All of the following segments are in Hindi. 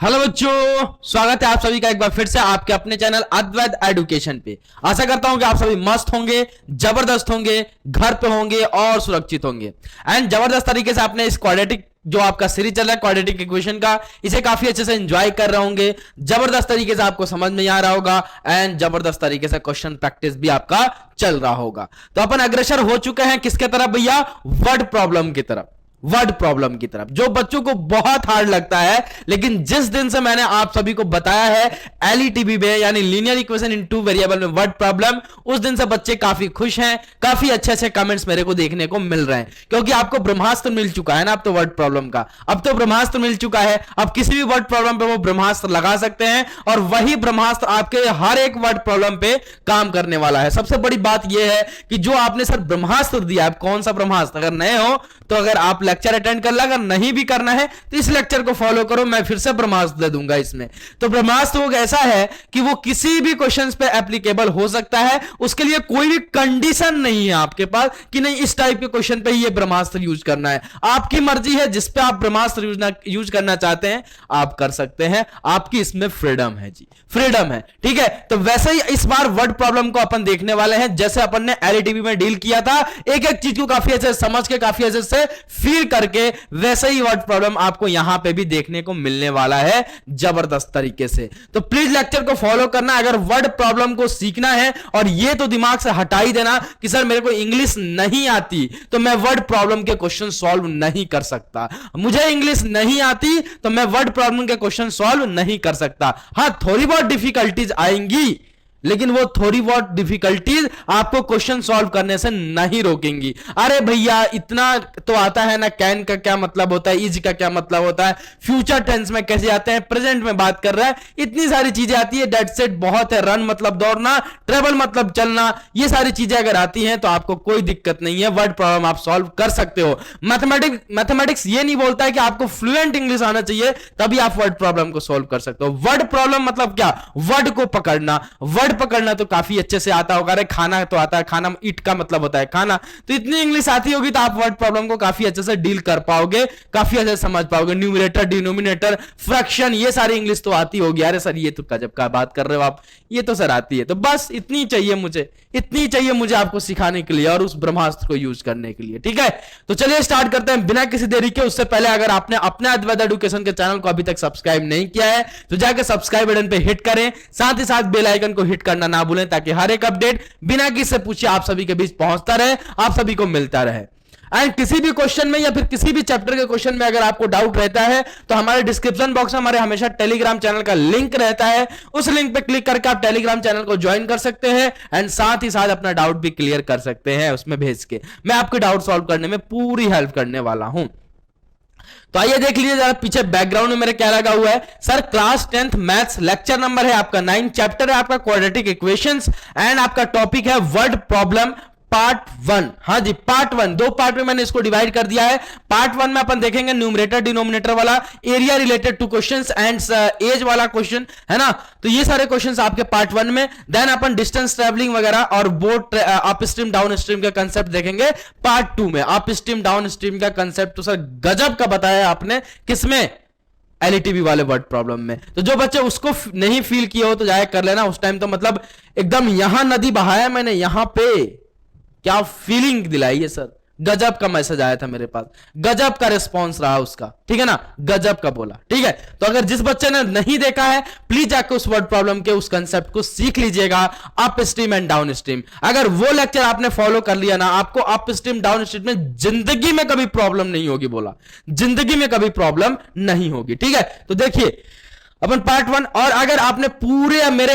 हेलो बच्चों, स्वागत है आप सभी का एक बार फिर से आपके अपने चैनल अद्वैत एजुकेशन पे। आशा करता हूं कि आप सभी मस्त होंगे, जबरदस्त होंगे, घर पे होंगे और सुरक्षित होंगे। एंड जबरदस्त तरीके से आपने इस क्वाड्रेटिक जो आपका सीरीज चल रहा है क्वाड्रेटिक इक्वेशन का, इसे काफी अच्छे से एंजॉय कर रहे होंगे। जबरदस्त तरीके से आपको समझ में आ रहा होगा एंड जबरदस्त तरीके से क्वेश्चन प्रैक्टिस भी आपका चल रहा होगा। तो अपन अग्रसर हो चुके हैं किसके तरफ भैया? वर्ड प्रॉब्लम की तरफ। वर्ड प्रॉब्लम की तरफ जो बच्चों को बहुत हार्ड लगता है, लेकिन जिस दिन से मैंने आप सभी को बताया है एलईटीबी में यानी linear equation in two variable में वर्ड प्रॉब्लम, उस दिन से बच्चे काफी खुश हैं। काफी अच्छे अच्छे कमेंट्स मेरे को देखने को मिल रहे हैं, क्योंकि आपको ब्रह्मास्त्र मिल चुका है ना। अब तो वर्ड प्रॉब्लम का अब तो ब्रह्मास्त्र मिल चुका है। अब किसी भी वर्ड प्रॉब्लम पे वो ब्रह्मास्त्र लगा सकते हैं और वही ब्रह्मास्त्र आपके हर एक वर्ड प्रॉब्लम पे काम करने वाला है। सबसे बड़ी बात यह है कि जो आपने सर ब्रह्मास्त्र दिया है, कौन सा ब्रह्मास्त्र? अगर नए हो तो अगर आप लेक्चर अटेंड कर ला, अगर नहीं भी करना है तो इस लेक्चर को फॉलो करो, मैं फिर से ब्रह्मास्त्र दे दूंगा इसमें। तो ब्रह्मास्त्र वो ऐसा है कि वो किसी भी क्वेश्चंस पे एप्लीकेबल हो सकता है। उसके लिए कोई भी कंडीशन नहीं है आपके पास कि नहीं इस टाइप के क्वेश्चन पे ये ब्रह्मास्त्र यूज करना है। आपकी मर्जी है, जिस पे आप ब्रह्मास्त्र यूज करना चाहते हैं आप कर सकते हैं। आपकी इसमें फ्रीडम है जी, फ्रीडम है। ठीक है, तो वैसे ही इस बार वर्ड प्रॉब्लम को अपन देखने वाले हैं, जैसे अपन ने एलईटीबी में डील किया था। एक एक चीज को काफी अच्छे से समझ के, काफी अच्छे से फील करके, वैसे ही वर्ड प्रॉब्लम आपको यहां पे भी देखने को मिलने वाला है जबरदस्त तरीके से। तो प्लीज लेक्चर को फॉलो करना अगर वर्ड प्रॉब्लम को सीखना है। और ये तो दिमाग से हटा ही देना कि सर मेरे को इंग्लिश नहीं आती तो मैं वर्ड प्रॉब्लम के क्वेश्चन सॉल्व नहीं कर सकता, मुझे इंग्लिश नहीं आती तो मैं वर्ड प्रॉब्लम के क्वेश्चन सॉल्व नहीं कर सकता। हां, थोड़ी बहुत डिफिकल्टीज आएंगी, लेकिन वो थोड़ी बहुत डिफिकल्टीज आपको क्वेश्चन सॉल्व करने से नहीं रोकेंगी। अरे भैया इतना तो आता है ना, कैन का क्या मतलब होता है, इज का क्या मतलब होता है, फ्यूचर टेंस में कैसे आते हैं, प्रेजेंट में बात कर रहा है, इतनी सारी चीजें आती है। डेट सेट बहुत है, रन मतलब दौड़ना, ट्रेवल मतलब चलना, ये सारी चीजें अगर आती हैं तो आपको कोई दिक्कत नहीं है, वर्ड प्रॉब्लम आप सॉल्व कर सकते हो। मैथमेटिक्स ये नहीं बोलता है कि आपको फ्लुएंट इंग्लिश आना चाहिए तभी आप वर्ड प्रॉब्लम को सॉल्व कर सकते हो। वर्ड प्रॉब्लम मतलब क्या? वर्ड को पकड़ना। वर्ड पकड़ना तो काफी अच्छे से आता होगा। अरे खाना तो आता है, खाना ईट का मतलब होता है खाना, तो इतनी इंग्लिश आती होगी तो आप वर्ड प्रॉब्लम को काफी अच्छे से डील कर पाओगे, काफी अच्छे से समझ पाओगे। न्यूमरेटर, डिनोमिनेटर, फ्रैक्शन, ये सारी इंग्लिश तो आती होगी। अरे सर ये तो गजब का बात कर रहे हो आप, ये तो सर आती है। तो बस इतनी चाहिए मुझे, इतनी चाहिए मुझे आपको सिखाने के लिए और उस ब्रह्मास्त्र को यूज करने के लिए। ठीक है, तो चलिए स्टार्ट करते हैं बिना किसी देरी के। उससे पहले अगर आपने अपने अद्वैत एजुकेशन के चैनल को अभी तक सब्सक्राइब नहीं किया है तो जाकर सब्सक्राइब बटन पे हिट करें, साथ ही साथ बेल आइकन को हिट करना ना भूलें, ताकि हर एक अपडेट बिना किसी से पूछे आप सभी के बीच पहुंचता रहे, आप सभी को मिलता रहे। एंड किसी भी क्वेश्चन में या फिर किसी भी चैप्टर के क्वेश्चन में अगर आपको डाउट रहता है तो हमारे डिस्क्रिप्शन बॉक्स में हमारे हमेशा टेलीग्राम चैनल का लिंक रहता है, उस लिंक पे क्लिक करके आप टेलीग्राम चैनल को ज्वाइन कर सकते हैं एंड साथ ही साथ अपना डाउट भी क्लियर कर सकते हैं उसमें भेज के। मैं आपके डाउट सॉल्व करने में पूरी हेल्प करने वाला हूं। तो आइए देख लीजिए जरा पीछे बैकग्राउंड में मेरे क्या लगा हुआ है। Sir class 10th maths lecture number है आपका 9, चैप्टर है आपका क्वाड्रेटिक इक्वेशंस एंड आपका टॉपिक है वर्ड प्रॉब्लम पार्ट 1। हाँ जी, पार्ट 1, दो पार्ट में मैंने इसको डिवाइड कर दिया है। पार्ट 1 में अपन देखेंगे न्यूमरेटर डिनोमिनेटर वाला, area related to questions and age वाला क्वेश्चन है ना। तो ये सारे क्वेश्चंस आपके पार्ट 1 में। देन अपन डिस्टेंस ट्रेवलिंग वगैरह और boat up stream down stream का कंसेप्ट देखेंगे पार्ट 2 में। अप स्ट्रीम डाउन स्ट्रीम का कंसेप्ट तो सर गजब का बताया आपने, किसमें? एलईटीबी वाले वर्ड प्रॉब्लम में। तो जो बच्चे उसको नहीं फील किए हो तो जाए कर लेना उस टाइम, तो मतलब एकदम यहां नदी बहाया मैंने, यहां पे क्या फीलिंग दिलाई है सर, गजब का मैसेज आया था मेरे पास, गजब का रिस्पांस रहा उसका। ठीक है ना, गजब का बोला। ठीक है, तो अगर जिस बच्चे ने नहीं देखा है प्लीज जाकर उस वर्ड प्रॉब्लम के उस कंसेप्ट को सीख लीजिएगा, up stream and down stream. अगर वो लेक्चर आपने फॉलो कर लिया ना, आपको अप स्ट्रीम डाउन स्ट्रीम में जिंदगी में कभी प्रॉब्लम नहीं होगी, बोला जिंदगी में कभी प्रॉब्लम नहीं होगी। ठीक है, तो देखिए अपन पार्ट 1, और अगर आपने पूरे मेरे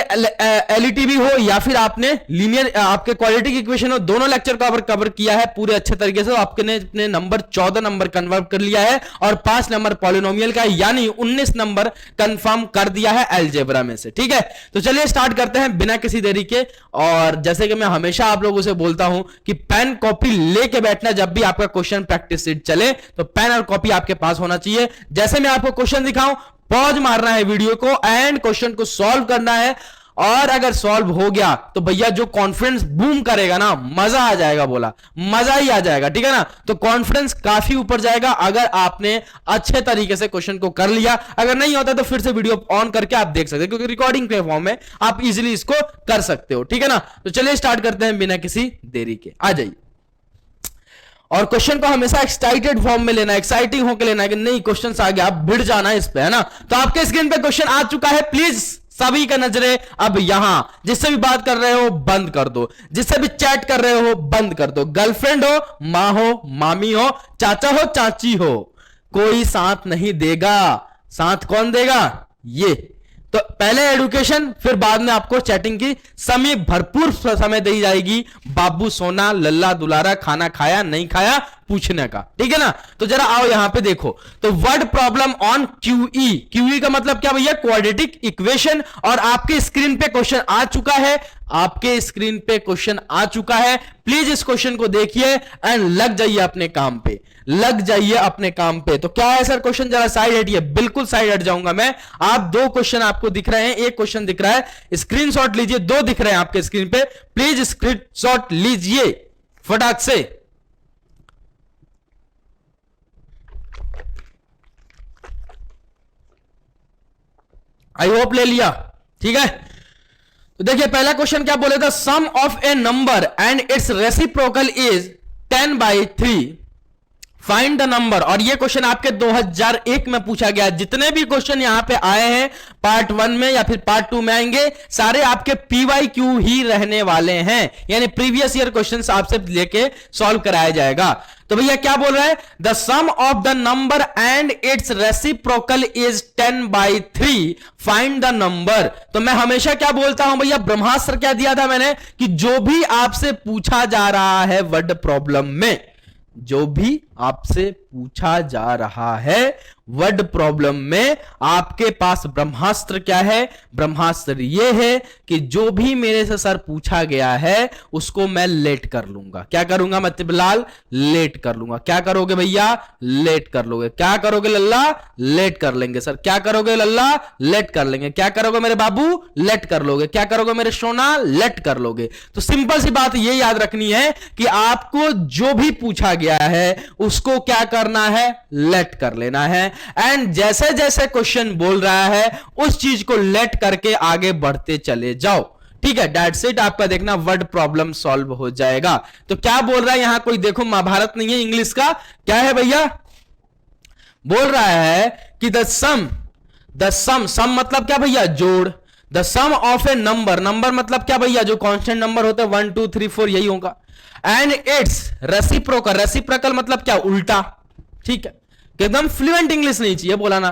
एलईटीबी हो या फिर आपने लीनियर आपके क्वाड्रेटिक इक्वेशन हो, दोनों लेक्चर को कवर किया है पूरे अच्छे तरीके से, तो आपने अपने नंबर 14 नंबर कन्वर्ट कर लिया है और 5 नंबर पॉलिनोमियल का, यानी 19 नंबर कंफर्म कर दिया है अलजेब्रा में से। ठीक है, तो चलिए स्टार्ट करते हैं बिना किसी देरी के। और जैसे कि मैं हमेशा आप लोगों से बोलता हूं कि पेन कॉपी लेके बैठना, जब भी आपका क्वेश्चन प्रैक्टिस शीट चले तो पेन और कॉपी आपके पास होना चाहिए। जैसे मैं आपको क्वेश्चन दिखाऊं, पॉज मारना है वीडियो को एंड क्वेश्चन को सॉल्व करना है। और अगर सॉल्व हो गया तो भैया जो कॉन्फिडेंस बूम करेगा ना, मजा आ जाएगा, बोला मजा ही आ जाएगा, ठीक है ना। तो कॉन्फिडेंस काफी ऊपर जाएगा अगर आपने अच्छे तरीके से क्वेश्चन को कर लिया। अगर नहीं होता तो फिर से वीडियो ऑन करके आप देख सकते हैं, क्योंकि रिकॉर्डिंग के फॉर्म में आप इजीली इसको कर सकते हो, ठीक है ना। तो चलिए स्टार्ट करते हैं बिना किसी देरी के, आ जाइए। और क्वेश्चन को हमेशा एक्साइटेड फॉर्म में लेना, एक्साइटिंग होकर लेना है कि नहीं क्वेश्चन आ गया, आप भिड़ जाना इस पे, है ना। तो आपके स्क्रीन पे क्वेश्चन आ चुका है, प्लीज सभी का नजरें अब यहां, जिससे भी बात कर रहे हो बंद कर दो, जिससे भी चैट कर रहे हो बंद कर दो। गर्लफ्रेंड हो, मां हो, मामी हो, चाचा हो, चाची हो, कोई साथ नहीं देगा। साथ कौन देगा? ये तो पहले एडुकेशन, फिर बाद में आपको चैटिंग की समय भरपूर समय दी जाएगी। बाबू सोना, लल्ला दुलारा, खाना खाया नहीं खाया पूछने का, ठीक है ना। तो जरा आओ यहां पे देखो, तो word problem on QE. QE का मतलब क्या भैया? Quadratic equation. और आपके स्क्रीन पे क्वेश्चन आ चुका है, आपके स्क्रीन पे क्वेश्चन आ चुका है। प्लीज इस क्वेश्चन को देखिए एंड लग जाइए अपने काम पे, लग जाइए अपने काम पे। तो क्या है सर क्वेश्चन? जरा साइड हटिए, बिल्कुल साइड हट जाऊंगा मैं। आप दो क्वेश्चन आपको दिख रहे हैं, एक क्वेश्चन दिख रहा है, स्क्रीनशॉट लीजिए। दो दिख रहे हैं आपके स्क्रीन पे, प्लीज स्क्रीनशॉट लीजिए फटाक से। आई होप ले लिया, ठीक है। तो देखिए पहला क्वेश्चन क्या बोले था? Sum of a number and its reciprocal is 10/3, find the number. और ये क्वेश्चन आपके 2001 में पूछा गया। जितने भी क्वेश्चन यहां पे आए हैं पार्ट 1 में या फिर पार्ट 2 में आएंगे, सारे आपके PYQ ही रहने वाले हैं, यानी प्रीवियस ईयर क्वेश्चंस आपसे लेके सॉल्व कराया जाएगा। तो भैया क्या बोल रहा है? The sum of the number and its reciprocal is 10/3, find the number. तो मैं हमेशा क्या बोलता हूं भैया, ब्रह्मास्त्र क्या दिया था मैंने, कि जो भी आपसे पूछा जा रहा है वर्ड प्रॉब्लम में, जो भी आपसे पूछा जा रहा है वर्ड प्रॉब्लम में, आपके पास ब्रह्मास्त्र क्या है? ब्रह्मास्त्र यह है कि जो भी मेरे से सर पूछा गया है उसको मैं लेट कर लूंगा। क्या करूंगा मतिबलाल? लेट कर लूंगा। क्या करोगे भैया? लेट कर लोगे। क्या करोगे लल्ला? लेट कर लेंगे सर। क्या करोगे लल्ला? लेट कर लेंगे। क्या करोगे मेरे बाबू? लेट कर लोगे। क्या करोगे मेरे सोना? लेट कर लोगे। तो सिंपल सी बात ये याद रखनी है कि आपको जो भी पूछा गया है उसको क्या करना है? लेट कर लेना है। एंड जैसे जैसे क्वेश्चन बोल रहा है उस चीज को लेट करके आगे बढ़ते चले जाओ, ठीक है। That's it. आपका देखना वर्ड प्रॉब्लम सॉल्व हो जाएगा। तो क्या बोल रहा है यहां? कोई देखो महाभारत नहीं है इंग्लिश का, क्या है भैया? बोल रहा है कि द सम मतलब क्या भैया? जोड़। The sum of a number, number मतलब क्या भैया? जो कांस्टेंट नंबर होते हैं 1 2 3 4 यही होगा। एंड इट्स रेसिप्रोकल, रेसिप्रोकल मतलब क्या? उल्टा, ठीक है। एकदम फ्लुएंट इंग्लिश नहीं चाहिए बोला ना।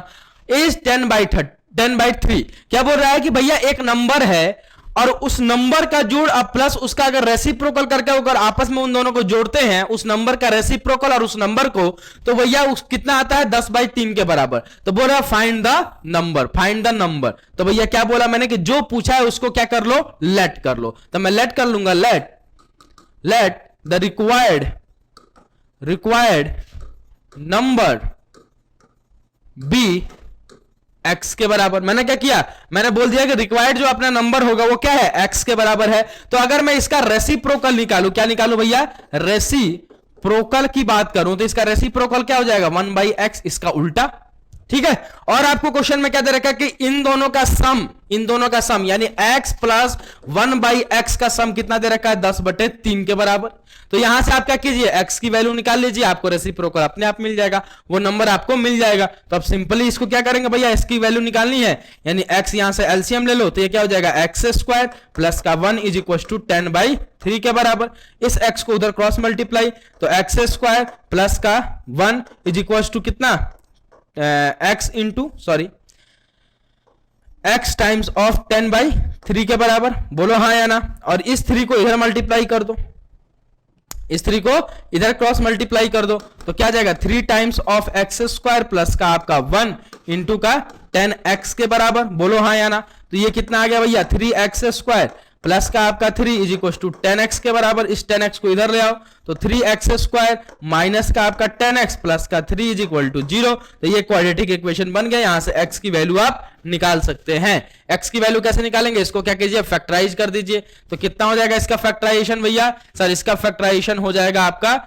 इज 10/3। क्या बोल रहा है कि भैया एक नंबर है और उस नंबर का जोड़ अब प्लस उसका अगर रेसिप्रोकल करके अगर आपस में उन दोनों को जोड़ते हैं, उस नंबर का रेसिप्रोकल और उस नंबर को, तो भैया उस कितना आता है? 10/3 के बराबर। तो बोल रहा है find the number, find the number. तो भैया क्या बोला मैंने कि जो पूछा है उसको क्या कर लो? लेट कर लो। तो मैं लेट कर लूंगा, let the required number be x के बराबर। मैंने क्या किया? मैंने बोल दिया कि रिक्वायर्ड जो अपना नंबर होगा वो क्या है? एक्स के बराबर है। तो अगर मैं इसका रेसिप्रोकल निकालूं, क्या निकालूं भैया? रेसिप्रोकल की बात करूं तो इसका रेसिप्रोकल क्या हो जाएगा? 1/x, इसका उल्टा, ठीक है। और आपको क्वेश्चन में क्या दे रखा है कि इन दोनों का सम यानी x प्लस 1/x का सम कितना दे रखा है? 10/3 के बराबर। तो यहां से आप क्या कीजिए? x की वैल्यू निकाल लीजिए, आपको रेसिप्रोकल अपने आप मिल जाएगा, वो नंबर आपको मिल जाएगा। तो अब सिंपली इसको क्या करेंगे भैया? x की वैल्यू निकालनी है, यानी x यहां से एलसीएम ले लो, तो ये क्या हो जाएगा? x² प्लस का 1 इज इक्वल टू 10/3 के बराबर। इस x को उधर क्रॉस मल्टीप्लाई, तो x² प्लस का 1 इज इक्वल टू कितना? x टाइम्स ऑफ 10/3 के बराबर। बोलो हाँ या ना। और इस 3 को इधर मल्टीप्लाई कर दो, इस 3 को इधर क्रॉस मल्टीप्लाई कर दो, तो क्या जाएगा? 3 टाइम्स ऑफ x² प्लस का आपका 1 इंटू का 10x के बराबर। बोलो हाँ या ना। तो ये कितना आ गया भैया? 3x² प्लस का आपका 3 इज इक्वल टू 10x के बराबर, इस 10x को इधर ले आओ तो 3x² माइनस का आपका 10x प्लस का 3 इज इक्वल टू 0। तो ये क्वाड्रेटिक इक्वेशन बन गया। यहां से x की वैल्यू आप निकाल सकते हैं। x की वैल्यू कैसे निकालेंगे, इसको क्या कीजिए, फैक्टराइज कर दीजिए। तो कितना हो जाएगा इसका फैक्टराइजेशन भैया, सर इसका फैक्टराइजेशन हो जाएगा आपका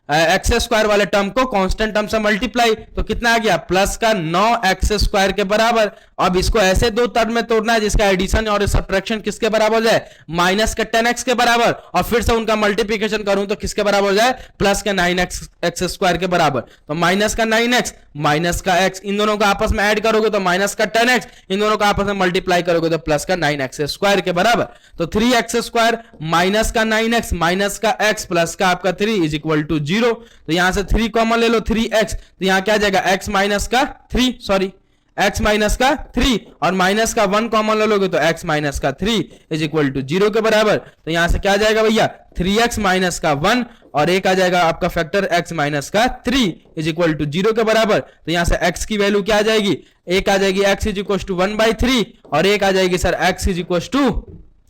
x² वाले टर्म को कांस्टेंट टर्म से मल्टीप्लाई, तो कितना आ गया, प्लस का 9x² के बराबर। अब इसको ऐसे दो टर्म में तोड़ना है जिसका एडिशन और सब्ट्रैक्शन किसके बराबर हो जाए, माइनस का 10x के बराबर, और फिर से उनका मल्टीप्लिकेशन करूं तो किसके बराबर हो जाए, प्लस का 9x² के बराबर। तो माइनस का 9x माइनस का x, इन दोनों को आपस में ऐड करोगे तो माइनस का 10x, इन दोनों को आपस में मल्टीप्लाई करोगे तो प्लस का 9x² के बराबर। तो 3x² माइनस का 9x माइनस का x प्लस का आपका 3 इज इक्वल टू 0। तो यहां से 3 कॉमन ले लो, 3x, तो यहां क्या जाएगा x माइनस का 3, सॉरी x माइनस का 3, और माइनस का 1 कॉमन ले लोगे तो x माइनस का 3 इज इक्वल टू 0 के बराबर। तो यहां से क्या जाएगा भैया, 3x माइनस का 1, और एक आ जाएगा आपका फैक्टर x माइनस का 3 इज इक्वल टू 0 के बराबर। तो यहां से x की वैल्यू क्या आ जाएगी, एक आ जाएगी x इज इक्वल टू 1/3, और एक आ जाएगी sir x is equal to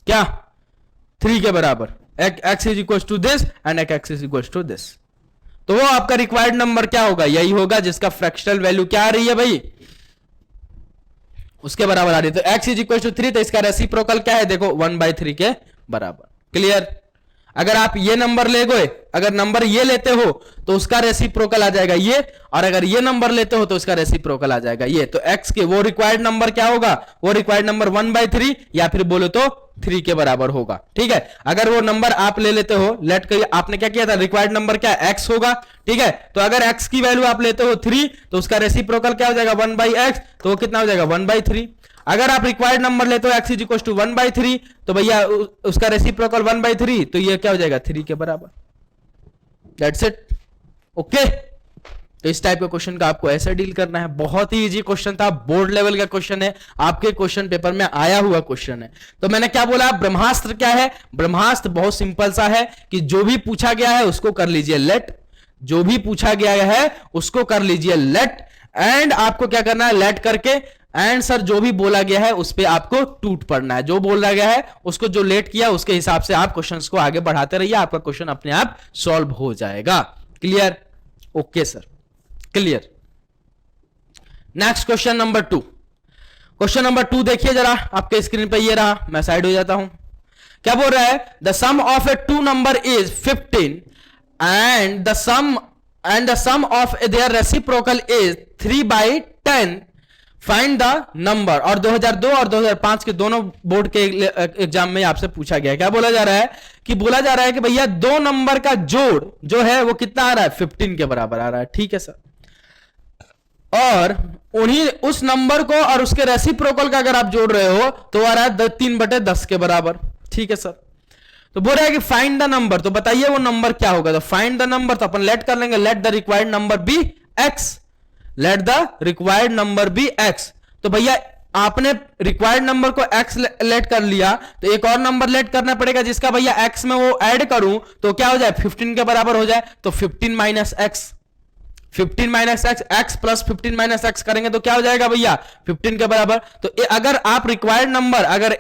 क्या 3 के बराबर। x is equal to this and x is equal to this. तो वो आपका रिक्वायर्ड नंबर क्या होगा, यही होगा जिसका फ्रैक्शनल वैल्यू क्या आ रही है भाई, उसके बराबर आ रही है। तो x इज इक्वल टू 3, तो इसका रेसिप्रोकल क्या है, देखो 1/3 के बराबर। क्लियर। अगर आप ये नंबर ले गए, अगर नंबर ये लेते हो तो उसका रेसिप्रोकल आ जाएगा ये, और अगर ये नंबर लेते हो तो उसका रेसिप्रोकल आ जाएगा ये। तो x के वो रिक्वायर्ड नंबर क्या होगा, वो रिक्वायर्ड नंबर 1/3 या फिर बोलो तो 3 के बराबर होगा। ठीक है, अगर वो नंबर आप ले लेते हो, लेट करिए आपने क्या किया था, रिक्वायर्ड नंबर क्या x होगा। ठीक है, तो अगर x की वैल्यू आप लेते हो 3, तो उसका रेसिप्रोकल क्या हो जाएगा 1/x, तो वो कितना हो जाएगा 1/3। अगर आप रिक्वायर्ड नंबर लेते हो x इज इक्वल टू 1/3, तो भैया उसका रेसिप्रोकल 1/3, तो ये क्या हो जाएगा 3 के बराबर। That's it. ओके, तो इस टाइप के क्वेश्चन का आपको ऐसे डील करना है। बहुत ही इजी क्वेश्चन था, बोर्ड लेवल का क्वेश्चन है, आपके क्वेश्चन पेपर में आया हुआ क्वेश्चन है। तो मैंने क्या बोला, ब्रह्मास्त्र क्या है, ब्रह्मास्त्र बहुत सिंपल सा है कि जो भी पूछा गया है उसको कर लीजिए लेट, जो भी पूछा गया है उसको कर लीजिए लेट, एंड आपको क्या करना है, लेट करके एंड सर जो भी बोला गया है उस पे आपको टूट पड़ना है। जो बोला गया है उसको जो लेट किया उसके हिसाब से आप क्वेश्चंस को आगे बढ़ाते रहिए, आपका क्वेश्चन अपने आप सॉल्व हो जाएगा। Clear. Okay sir, clear. Next question number 2। Question number 2 देखिए जरा, आपके स्क्रीन पे ये रहा, मैं साइड हो जाता हूं। क्या बोल रहा है, the sum of a 2 number is 15 and the sum of their reciprocal is 3/10, find the number. और 2002 और 2005 के दोनों बोर्ड के एग्जाम में आपसे पूछा गया। क्या बोला जा रहा है कि बोला जा रहा है कि भैया दो नंबर का जोड़ जो है वो कितना आ रहा है, 15 के बराबर आ रहा है। ठीक है सर, और उन्हीं उस नंबर को और उसके रेसिप्रोकल का अगर आप जोड़ रहे हो तो आ रहा है 3/10 के बराबर। ठीक है सर, तो बोल रहा है कि फाइंड द नंबर, तो बताइए वो नंबर क्या होगा। तो फाइंड द नंबर, तो अपन लेट कर लेंगे, let the required number be x, let the required number be x. तो भैया आपने रिक्वायर्ड नंबर को x लेट कर लिया, तो एक और नंबर लेट करना पड़ेगा जिसका भैया x में वो ऐड करूं तो क्या हो जाए, 15 के बराबर हो जाए। तो 15 minus x, 15 minus x, x plus 15 minus x करेंगे तो क्या हो जाएगा भैया 15 के बराबर। तो अगर आप रिक्वायर्ड नंबर, अगर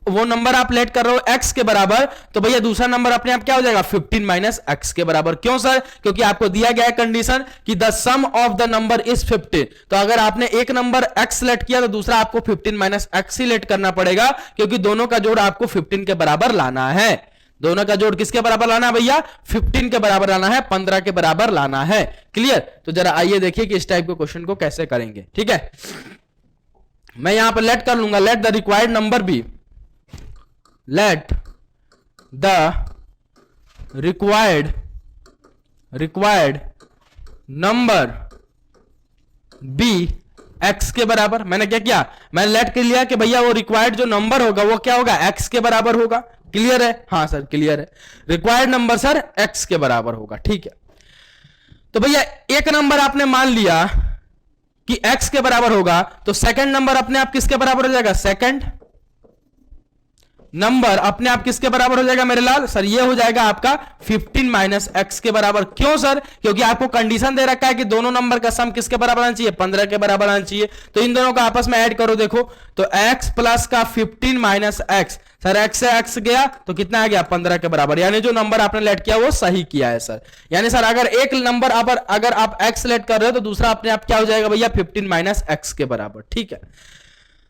वो नंबर आप लेट कर रहे हो x के बराबर, तो भैया दूसरा नंबर अपने आप क्या हो जाएगा 15 माइनस एक्स के बराबर। क्यों सर, क्योंकि आपको दिया गया है कंडीशन कि the sum of the number is 15। तो अगर आपने एक नंबर x लेट किया तो दूसरा आपको 15 माइनस एक्स ही लेट करना पड़ेगा, क्योंकि दोनों का जोड़ आपको 15 के बराबर लाना है। दोनों का जोड़ किसके बराबर लाना है भैया, 15 के बराबर लाना है, 15 के बराबर लाना है। क्लियर। तो जरा आइए देखिए कि इस टाइप के क्वेश्चन को कैसे करेंगे। ठीक है, मैं यहां पर लेट कर लूंगा, let the required number be, let the required number be x के बराबर। मैंने क्या किया, मैंने लेट कर लिया कि भैया वो रिक्वायर्ड जो नंबर होगा वो क्या होगा, एक्स के बराबर होगा। क्लियर है, हाँ सर क्लियर है, रिक्वायर्ड नंबर सर एक्स के बराबर होगा। ठीक है, तो भैया एक नंबर आपने मान लिया कि एक्स के बराबर होगा, तो सेकंड नंबर अपने आप किसके बराबर हो जाएगा, सेकंड नंबर अपने आप किसके बराबर हो जाएगा मेरे लाल? सर ये हो जाएगा आपका 15 माइनस एक्स के बराबर। क्यों सर? क्योंकि आपको कंडीशन दे रखा है कि दोनों नंबर का सम किसके बराबर आना चाहिए? 15 के बराबर आना चाहिए। तो इन दोनों को आपस में ऐड करो, देखो तो x प्लस का 15 माइनस एक्स, सर x से x गया तो कितना आ गया? 15 के बराबर। यानी जो नंबर आपने लेट किया वो सही किया है सर। यानी सर अगर एक नंबर अगर आप x लेट कर रहे हो तो दूसरा अपने आप क्या हो जाएगा भैया? 15 माइनस एक्स के बराबर। ठीक है,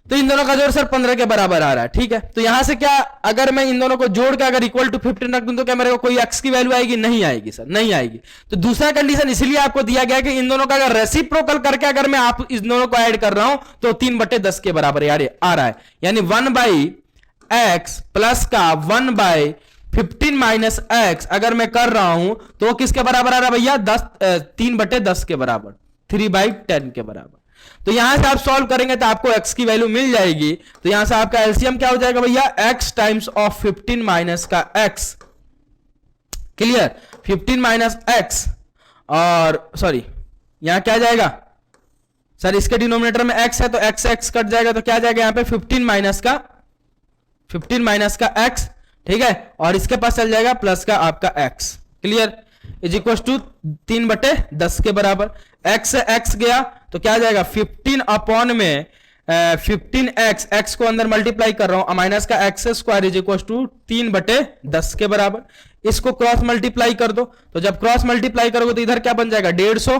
तो इन दोनों का जोड़ सर 15 के बराबर आ रहा है। ठीक है, तो यहां से क्या, अगर मैं इन दोनों को जोड़ के अगर इक्वल टू 15 रख दूं तो क्या मेरे को कोई x की वैल्यू आएगी? नहीं आएगी सर, नहीं आएगी। तो दूसरा कंडीशन इसलिए आपको दिया गया कि इन दोनों का अगर रेसिप्रोकल करके अगर मैं आप इस दोनों को ऐड कर रहा हूं तो 3/10 के बराबर यार आ रहा है। यानी 1/x प्लस का 1/15 माइनस एक्स अगर मैं कर रहा हूं तो किसके बराबर आ रहा है भैया? 3/10 के बराबर, 3/10 के बराबर। तो यहां से आप सॉल्व करेंगे तो आपको x की वैल्यू मिल जाएगी। तो यहां से आपका एलसीएम क्या हो जाएगा भैया? x टाइम्स ऑफ 15 माइनस का x, क्लियर? 15 माइनस x और सॉरी यहां क्या जाएगा सर? इसके डिनोमिनेटर में x है तो x कट जाएगा तो क्या जाएगा यहां पे? 15 माइनस का x, ठीक है, और इसके पास चल जाएगा प्लस का आपका x, clear? Is equal to 3/10 के बराबर। x से x गया तो क्या जाएगा? 15 अपॉन में 15x को अंदर मल्टीप्लाई कर रहा हूं, माइनस का x square is equal to 3/10 के बराबर। इसको क्रॉस मल्टीप्लाई कर दो, तो जब क्रॉस मल्टीप्लाई करोगे तो इधर क्या बन जाएगा? 150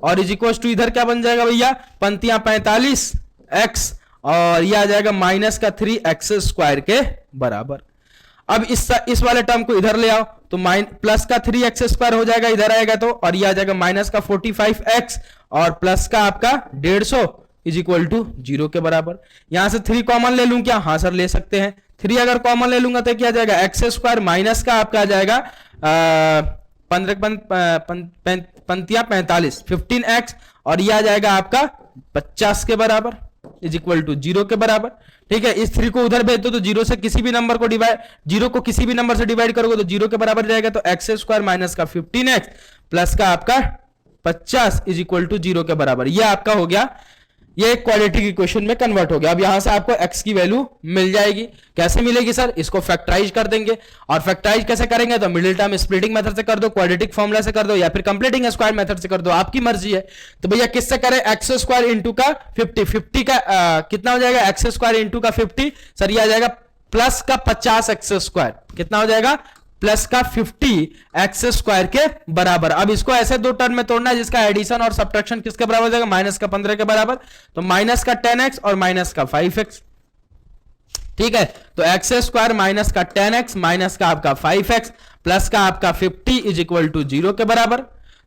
और इज इक्वल टू इधर क्या बन जाएगा भैया? पंक्तियां 45x और यह आ जाएगा माइनस का 3x स्क्वायर के बराबर। अब इस वाले टर्म को इधर ले आओ तो प्लस का 3x स्क्वायर हो जाएगा, इधर आएगा तो, और ये आ जाएगा माइनस का 45x और प्लस का आपका 150 इज इक्वल टू 0 के बराबर। यहां से 3 कॉमन ले लूं क्या? हाँ सर ले सकते हैं। 3 अगर कॉमन ले लूंगा तो क्या जाएगा? x स्क्वायर माइनस का आपका आ जाएगा 15 45 15x और ये आ जाएगा आपका 50 के बराबर इज इक्वल टू 0 के बराबर। ठीक है, इस 3 को उधर भेज दो तो 0 से किसी भी नंबर को डिवाइड करोगे तो 0 के बराबर जाएगा। तो x स्क्वायर माइनस का 15x प्लस का आपका 50 इज इक्वल टू 0 के बराबर। ये आपका हो गया, ये एक क्वाड्रेटिक इक्वेशन में कन्वर्ट हो गया। अब यहां से आपको x की वैल्यू मिल जाएगी। कैसे मिलेगी सर? इसको फैक्टराइज कर देंगे, और फैक्टराइज कैसे करेंगे? तो मिडिल टर्म स्प्लिटिंग मेथड से कर दो, क्वाड्रेटिक फॉर्मूला से कर दो, या फिर कंप्लीटिंग स्क्वायर मेथड से कर दो, आपकी मर्जी है। तो भैया किससे करें? x स्क्वायर इंटू का 50 का कितना हो जाएगा? x स्क्वायर इंटू का 50 सर ये आ जाएगा प्लस का 50x स्क्वायर, कितना हो जाएगा? प्लस का 50x स्क्वायर के बराबर। अब इसको ऐसे दो टर्म में तोड़ना है जिसका एडिशन और सब्ट्रैक्शन किसके बराबर हो जाएगा? माइनस का 15 के बराबर। तो माइनस का 10x और माइनस का 5x, ठीक है। तो x स्क्वायर माइनस का 10x माइनस का आपका 5x प्लस का आपका 50 इज इक्वल टू 0 के बराबर।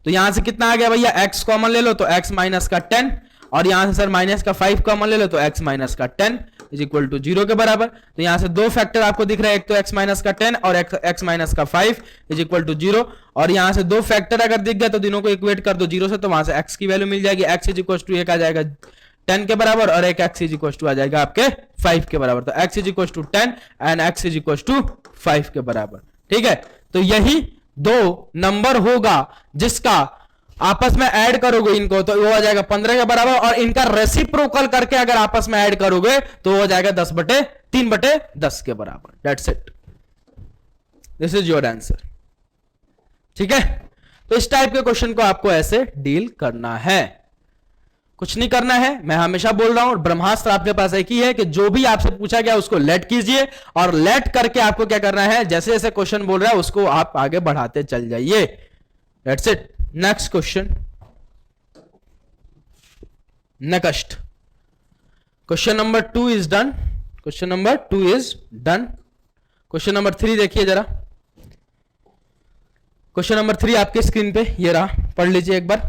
तो यहां से कितना आ गया भैया? x कॉमन ले लो तो x माइनस का 10 और यहां से सर माइनस का 5 कॉमन ले लो तो x माइनस का 10 इज इक्वल टू 0 के बराबर। तो यहां से दो फैक्टर आपको दिख रहा है, एक तो x माइनस का 10 और x माइनस का 5 इज इक्वल टू 0। और यहां से दो फैक्टर अगर दिख गया तो तीनों को इक्वेट कर दो 0 से, तो वहां से x की वैल्यू मिल जाएगी। x इज इक्वल टू एक आ जाएगा 10 के बराबर और एक x इज इक्वल टू आ जाएगा आपके 5 के बराबर। तो x is equal to 10 and x is equal to 5 के बराबर। ठीक है, तो यही दो नंबर होगा जिसका आपस में ऐड करोगे इनको तो वो आ जाएगा 15 के बराबर, और इनका रेसिप्रोकल करके अगर आपस में ऐड करोगे तो हो जाएगा 3/10 के बराबर। That's it, this is your answer. ठीक है, तो इस टाइप के क्वेश्चन को आपको ऐसे डील करना है, कुछ नहीं करना है। मैं हमेशा बोल रहा हूं, ब्रह्मास्त्र आपके पास एक ही है कि जो भी आपसे पूछा गया उसको लेट कीजिए, और लेट करके आपको क्या करना है, जैसे जैसे क्वेश्चन बोल रहा है उसको आप आगे बढ़ाते चल जाइए। That's it. Next question, next question number 2 is done. Question number 2 is done. Question number 3 देखिए जरा। क्वेश्चन नंबर 3 आपके स्क्रीन पे ये रहा, पढ़ लीजिए एक बार।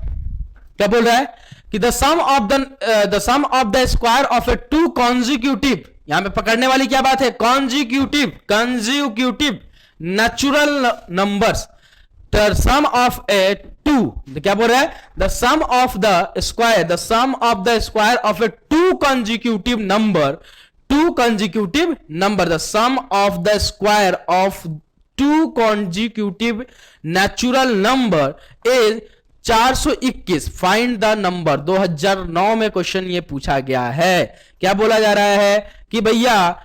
क्या बोल रहा है कि the sum of the square of a two consecutive, यहां पे पकड़ने वाली क्या बात है? Consecutive natural numbers, the sum of a two, क्या बोल रहा है? The sum of the square of a two consecutive number, the sum of the square of two consecutive natural number is 421। Find the number. 2009 में क्वेश्चन ये पूछा गया है। क्या बोला जा रहा है कि भैया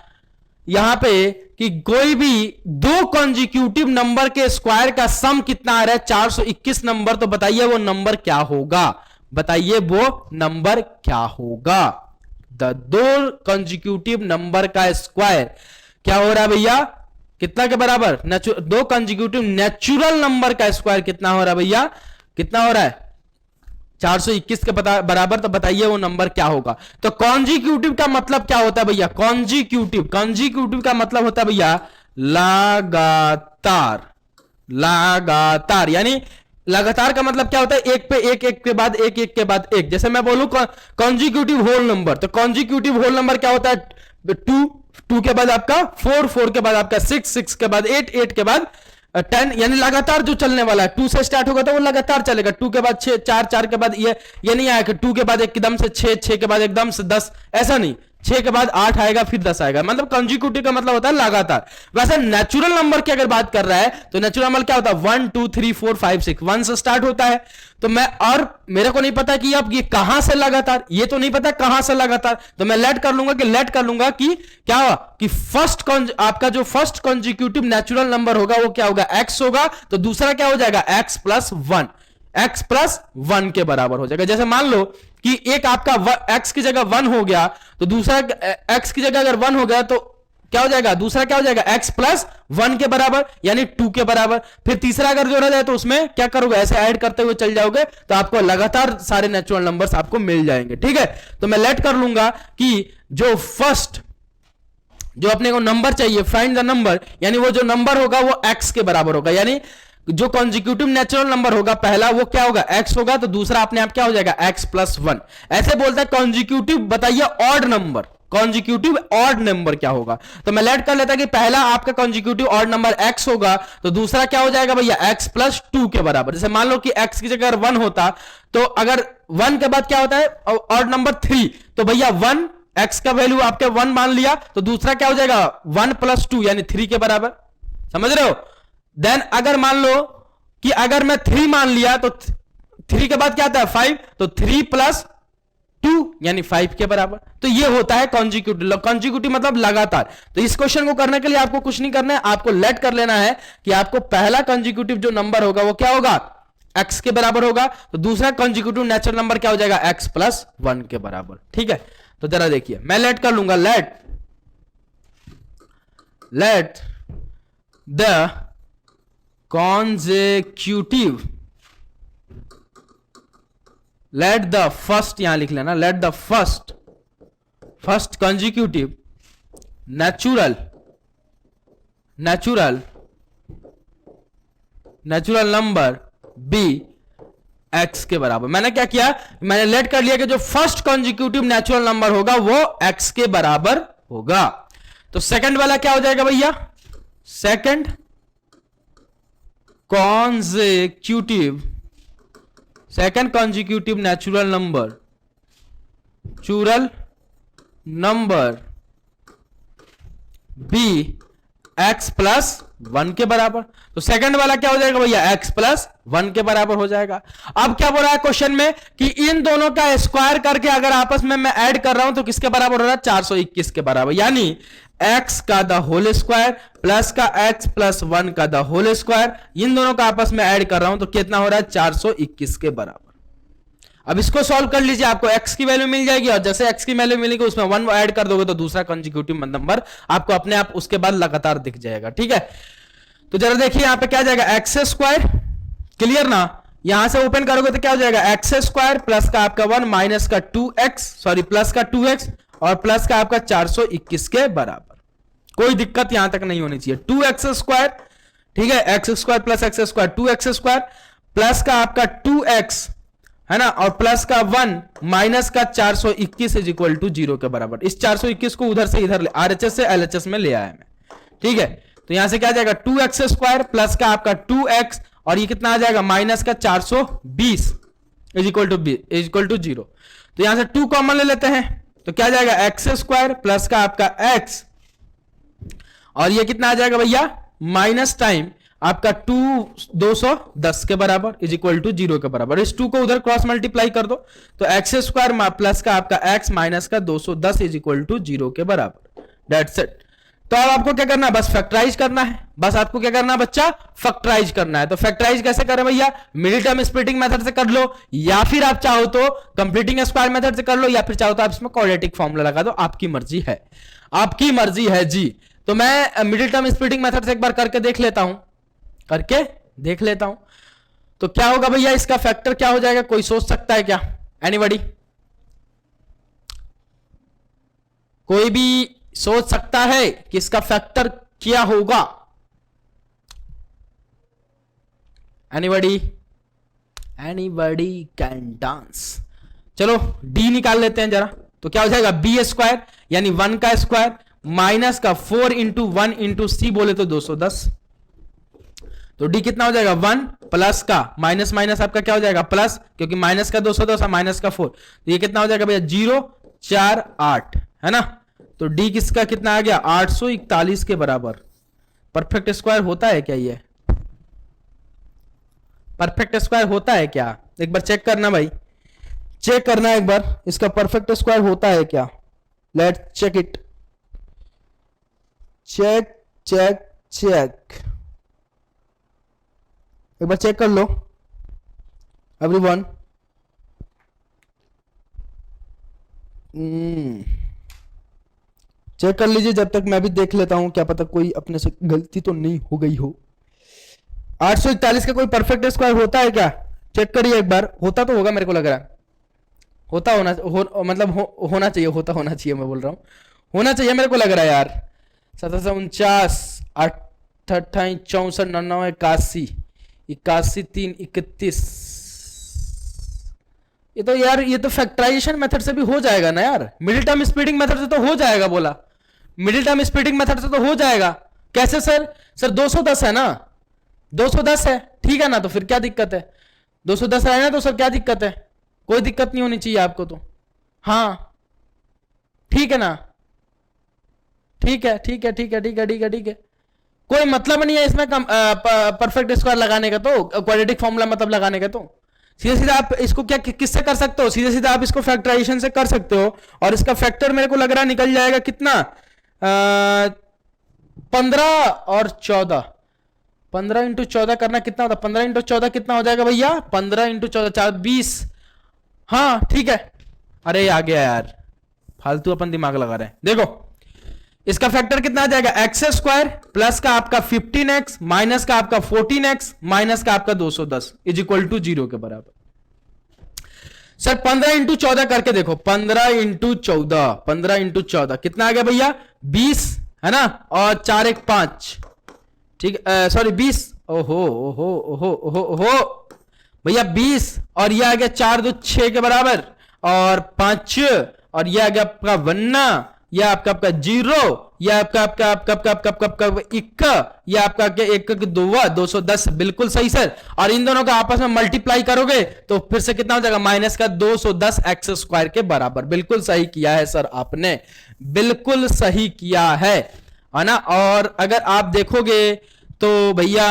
यहां पे कि कोई भी दो कॉन्जिक्यूटिव नंबर के स्क्वायर का सम कितना आ रहा है 421 नंबर, तो बताइए वो नंबर क्या होगा, बताइए वो नंबर क्या होगा। दो कॉन्जिक्यूटिव नंबर का स्क्वायर क्या हो रहा है भैया, कितना के बराबर, दो कॉन्जिक्यूटिव नेचुरल नंबर का स्क्वायर कितना हो रहा है भैया, कितना हो रहा है 421 के बराबर, तो बताइए वो नंबर क्या होगा। तो कॉन्जिक्यूटिव का मतलब क्या होता है भैया, कॉन्जिक्यूटिव का मतलब होता है भैया लगातार, लगातार यानी लगातार का मतलब क्या होता है, एक पे एक, एक के बाद एक, एक के बाद एक। जैसे मैं बोलूं कॉन्जिक्यूटिव होल नंबर, तो कॉन्जिक्यूटिव होल नंबर क्या होता है, 2 के बाद आपका 4 के बाद आपका 6 के बाद 8 के बाद 10, यानी लगातार जो चलने वाला है। 2 से स्टार्ट होगा तो वो लगातार चलेगा, 2 के बाद 6, 4 के बाद ये नहीं आएगा 2 के बाद एकदम से 6 के बाद एकदम से 10, ऐसा नहीं, 6 के बाद 8 आएगा फिर 10 आएगा, मतलब कॉन्जिक्यूटिव का मतलब होता है लगातार। वैसे नेचुरल नंबर की अगर बात कर रहा है तो नेचुरल नंबर क्या होता है 1 2 3 4 5 6, 1 से स्टार्ट होता है। तो मैं, और मेरे को नहीं पता कि अब ये कहां से लगातार, ये तो नहीं पता कहां से लगातार, तो मैं लेट कर लूंगा कि क्या हुआ कि आपका जो फर्स्ट कॉन्जिक्यूटिव नेचुरल नंबर होगा वो क्या होगा, x होगा, तो दूसरा क्या हो जाएगा x प्लस 1 के बराबर हो जाएगा। जैसे मान लो कि एक आपका x की जगह 1 हो गया, तो दूसरा x की जगह अगर 1 हो गया तो क्या हो जाएगा, दूसरा क्या हो जाएगा x प्लस 1 के बराबर यानी 2 के बराबर। फिर तीसरा अगर जोड़ा जाए तो उसमें क्या करोगे, ऐसे ऐड करते हुए चल जाओगे, तो आपको लगातार सारे नेचुरल नंबर्स आपको मिल जाएंगे। ठीक है, तो मैं लेट कर लूंगा कि जो फर्स्ट जो अपने को नंबर चाहिए, फाइंड द नंबर, यानी वो जो नंबर होगा वो x के बराबर होगा, यानी जो कॉन्जिक्यूटिव नेचुरल नंबर होगा पहला वो क्या होगा x होगा, तो दूसरा अपने आप क्या हो जाएगा x प्लस 1। ऐसे बोलता है कॉन्जिक्यूटिव, बताइए odd number, consecutive odd number क्या होगा, तो मैं लेट कर लेता कि पहला आपका कॉन्जिक्यूटिव ऑड नंबर x होगा, तो दूसरा क्या हो जाएगा भैया x प्लस 2 के बराबर। जैसे मान लो कि x की जगह 1 होता, तो अगर 1 के बाद क्या होता है ऑड नंबर 3, तो भैया 1 x का वैल्यू आपके 1 मान लिया, तो दूसरा क्या हो जाएगा 1 प्लस 2 यानी 3 के बराबर, समझ रहे हो। देन अगर मान लो कि अगर मैं 3 मान लिया तो 3 के बाद क्या आता है 5, तो 3 प्लस 2 यानी 5 के बराबर। तो ये होता है कॉन्जिक्यूटिव, कॉन्जिक्यूटिव मतलब लगातार। तो इस क्वेश्चन को करने के लिए आपको कुछ नहीं करना है, आपको लेट कर लेना है कि आपको पहला कॉन्जिक्यूटिव जो नंबर होगा वो क्या होगा, x के बराबर होगा, तो दूसरा कॉन्जिक्यूटिव नेचुरल नंबर क्या हो जाएगा x प्लस 1 के बराबर। ठीक है, तो जरा देखिए मैं लेट कर लूंगा, let the consecutive, let the first, यहां लिख लेना, let the first consecutive natural number be x के बराबर। मैंने क्या किया, मैंने लेट कर लिया कि जो फर्स्ट कॉन्जिक्यूटिव नेचुरल नंबर होगा वो x के बराबर होगा। तो सेकंड वाला क्या हो जाएगा भैया, second consecutive natural number b x plus 1 के बराबर। तो सेकंड वाला क्या हो जाएगा भैया x प्लस 1 के बराबर हो जाएगा। अब क्या बोल रहा है क्वेश्चन में कि इन दोनों का स्क्वायर करके अगर आपस में मैं ऐड कर रहा हूं तो किसके बराबर हो रहा है 421 के बराबर, यानी x का द होल स्क्वायर प्लस का x प्लस 1 का द होल स्क्वायर, इन दोनों का आपस में ऐड कर रहा हूं तो कितना हो रहा है 421 के बराबर। अब इसको सॉल्व कर लीजिए, आपको x की वैल्यू मिल जाएगी, और जैसे x की वैल्यू मिलेगी उसमें 1 ऐड कर दोगे तो दूसरा कॉन्जिक्यूटिव नंबर आपको अपने आप उसके बाद लगातार दिख जाएगा। ठीक है, तो जरा देखिए यहां पे क्या जाएगा x स्क्वायर, क्लियर ना, यहां से ओपन करोगे तो क्या हो जाएगा x स्क्वायर प्लस का आपका 1 माइनस का 2x, सॉरी प्लस का 2x और प्लस का आपका 421 के बराबर। कोई दिक्कत यहां तक नहीं होनी चाहिए। 2x स्क्वायर, ठीक है, x square plus x square 2x square plus का आपका 2x है ना, और प्लस का 1 माइनस का 421 इज इक्वल टू 0 के बराबर। इस 421 को उधर से इधर RHS से LHS में ले आया मैं। ठीक है, तो यहां से क्या जाएगा 2x स्क्वायर प्लस का आपका 2x और ये कितना आ जाएगा माइनस का 420 इज इक्वल टू 0। तो यहां से 2 कॉमन ले लेते हैं, तो क्या जाएगा x स्क्वायर प्लस का आपका x और ये कितना आ जाएगा भैया माइनस टाइम आपका 210 के बराबर इज इक्वल टू 0 के बराबर। इस 2 को उधर क्रॉस मल्टीप्लाई कर दो तो x स्क्वायर प्लस का आपका x माइनस का 210 इज इक्वल टू 0 के बराबर। That's it. तो अब आपको क्या करना है, बस फैक्टराइज करना है, बस आपको क्या करना है बच्चा, फैक्टराइज करना है। तो फैक्टराइज कैसे करें भैया, मिडिल टर्म स्प्लिटिंग मेथड से कर लो, या फिर आप चाहो तो कंप्लीटिंग स्क्वायर मेथड से कर लो, या फिर चाहो तो आप इसमें क्वाड्रेटिक फॉर्मूला लगा दो, आपकी मर्जी है, आपकी मर्जी है जी। तो मैं मिडिल टर्म स्प्लिटिंग मेथड से एक बार करके देख लेता हूं, करके देख लेता हूं। तो क्या होगा भैया, इसका फैक्टर क्या हो जाएगा, कोई सोच सकता है क्या, एनीबॉडी, कोई भी सोच सकता है कि इसका फैक्टर क्या होगा, एनीबॉडी, एनीबॉडी कैन डांस। चलो डी निकाल लेते हैं जरा। तो क्या हो जाएगा, बी स्क्वायर यानी 1 का स्क्वायर माइनस का 4 इंटू 1 इंटू सी बोले तो 210। तो डी कितना हो जाएगा, 1 प्लस का माइनस माइनस आपका क्या हो जाएगा प्लस, क्योंकि माइनस का 210 और माइनस का 4, तो ये कितना हो जाएगा भैया 0 4 8 है ना। तो डी किसका कितना आ गया, 841 के बराबर। परफेक्ट स्क्वायर होता है क्या, ये परफेक्ट स्क्वायर होता है क्या, एक बार चेक करना भाई, चेक करना एक बार, इसका परफेक्ट स्क्वायर होता है क्या, let's check it, check check check, एक बार चेक कर लो एवरीवन। चेक कर लीजिए, जब तक मैं भी देख लेता हूं, क्या पता कोई अपने से गलती तो नहीं हो गई हो। 841 का कोई परफेक्ट स्क्वायर होता है क्या, चेक करिए एक बार, होता तो होगा मेरे को लग रहा है, होता होना चाहिए, होना चाहिए, मैं बोल रहा हूं होना चाहिए मेरे को लग रहा है यार। 749 28 64 99 81 81 3 31, ये तो यार, ये तो फैक्टराइजेशन मेथड से भी हो जाएगा ना यार, मिडिल टर्म स्प्लिटिंग मेथड से तो हो जाएगा, बोला मिडिल टर्म स्प्लिटिंग मेथड से तो हो जाएगा। कैसे सर, सर 210 है ना, 210 है, ठीक है ना, तो फिर क्या दिक्कत है, 210 है ना, तो सर क्या दिक्कत है, कोई दिक्कत नहीं होनी चाहिए आपको तो, हाँ ठीक है ना, ठीक है ठीक है ठीक है ठीक है ठीक है ठीक है, कोई मतलब नहीं है इसमें परफेक्ट स्क्वायर लगाने का, तो क्वाड्रेटिक फॉर्मूला मतलब लगाने का, तो सीधे सीधा आप इसको क्या किससे कर सकते हो, सीधे सीधा आप इसको फैक्टराइजेशन से कर सकते हो, और इसका फैक्टर मेरे को लग रहा है निकल जाएगा कितना, 15 और 14, 15 इंटू 14 करना कितना होता है, 15 इंटू 14 कितना हो जाएगा भैया, 15 इंटू 14 20, हाँ ठीक है। अरे आ गया यार, फालतू अपन दिमाग लगा रहे हैं। देखो इसका फैक्टर कितना आ जाएगा, एक्स स्क्वायर प्लस का आपका 15x माइनस का आपका 14x माइनस का आपका 210 इज इक्वल टू 0 के बराबर। सर 15 इंटू 14 करके देखो, 15 इंटू 14, 15 इंटू 14 कितना आ गया भैया 20 है ना, और 4 1 5, ठीक, सॉरी 20, ओहो ओहो ओहो ओहो ओहो भैया 20, और ये आ गया 4 2 6 के बराबर, और 5, और ये आ गया आपका 1, यह आपका आपका 0, यह आपका आपका आपका आपका आपका आपका आपका 1, यह आपका 1 210, बिल्कुल सही सर। और इन दोनों का आपस में मल्टीप्लाई करोगे तो फिर से कितना हो जाएगा, माइनस का 210 एक्स स्क्वायर के बराबर। बिल्कुल सही किया है सर आपने, बिल्कुल सही किया है ना। और अगर आप देखोगे तो भैया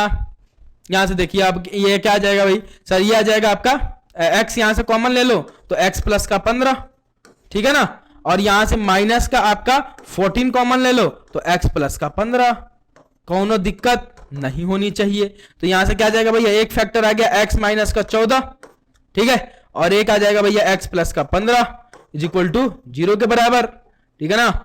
यहां से देखिए आप, ये क्या आ जाएगा भाई सर, ये आ जाएगा आपका x, यहां से कॉमन ले लो तो x प्लस का 15, ठीक है ना, और यहां से माइनस का आपका 14 कॉमन ले लो तो x प्लस का 15, कोनो दिक्कत नहीं होनी चाहिए। तो यहां से क्या आ जाएगा भैया, एक फैक्टर आ गया x माइनस का 14, ठीक है, और एक आ जाएगा भैया x प्लस का 15 इज इक्वल टू 0 के बराबर, ठीक है ना।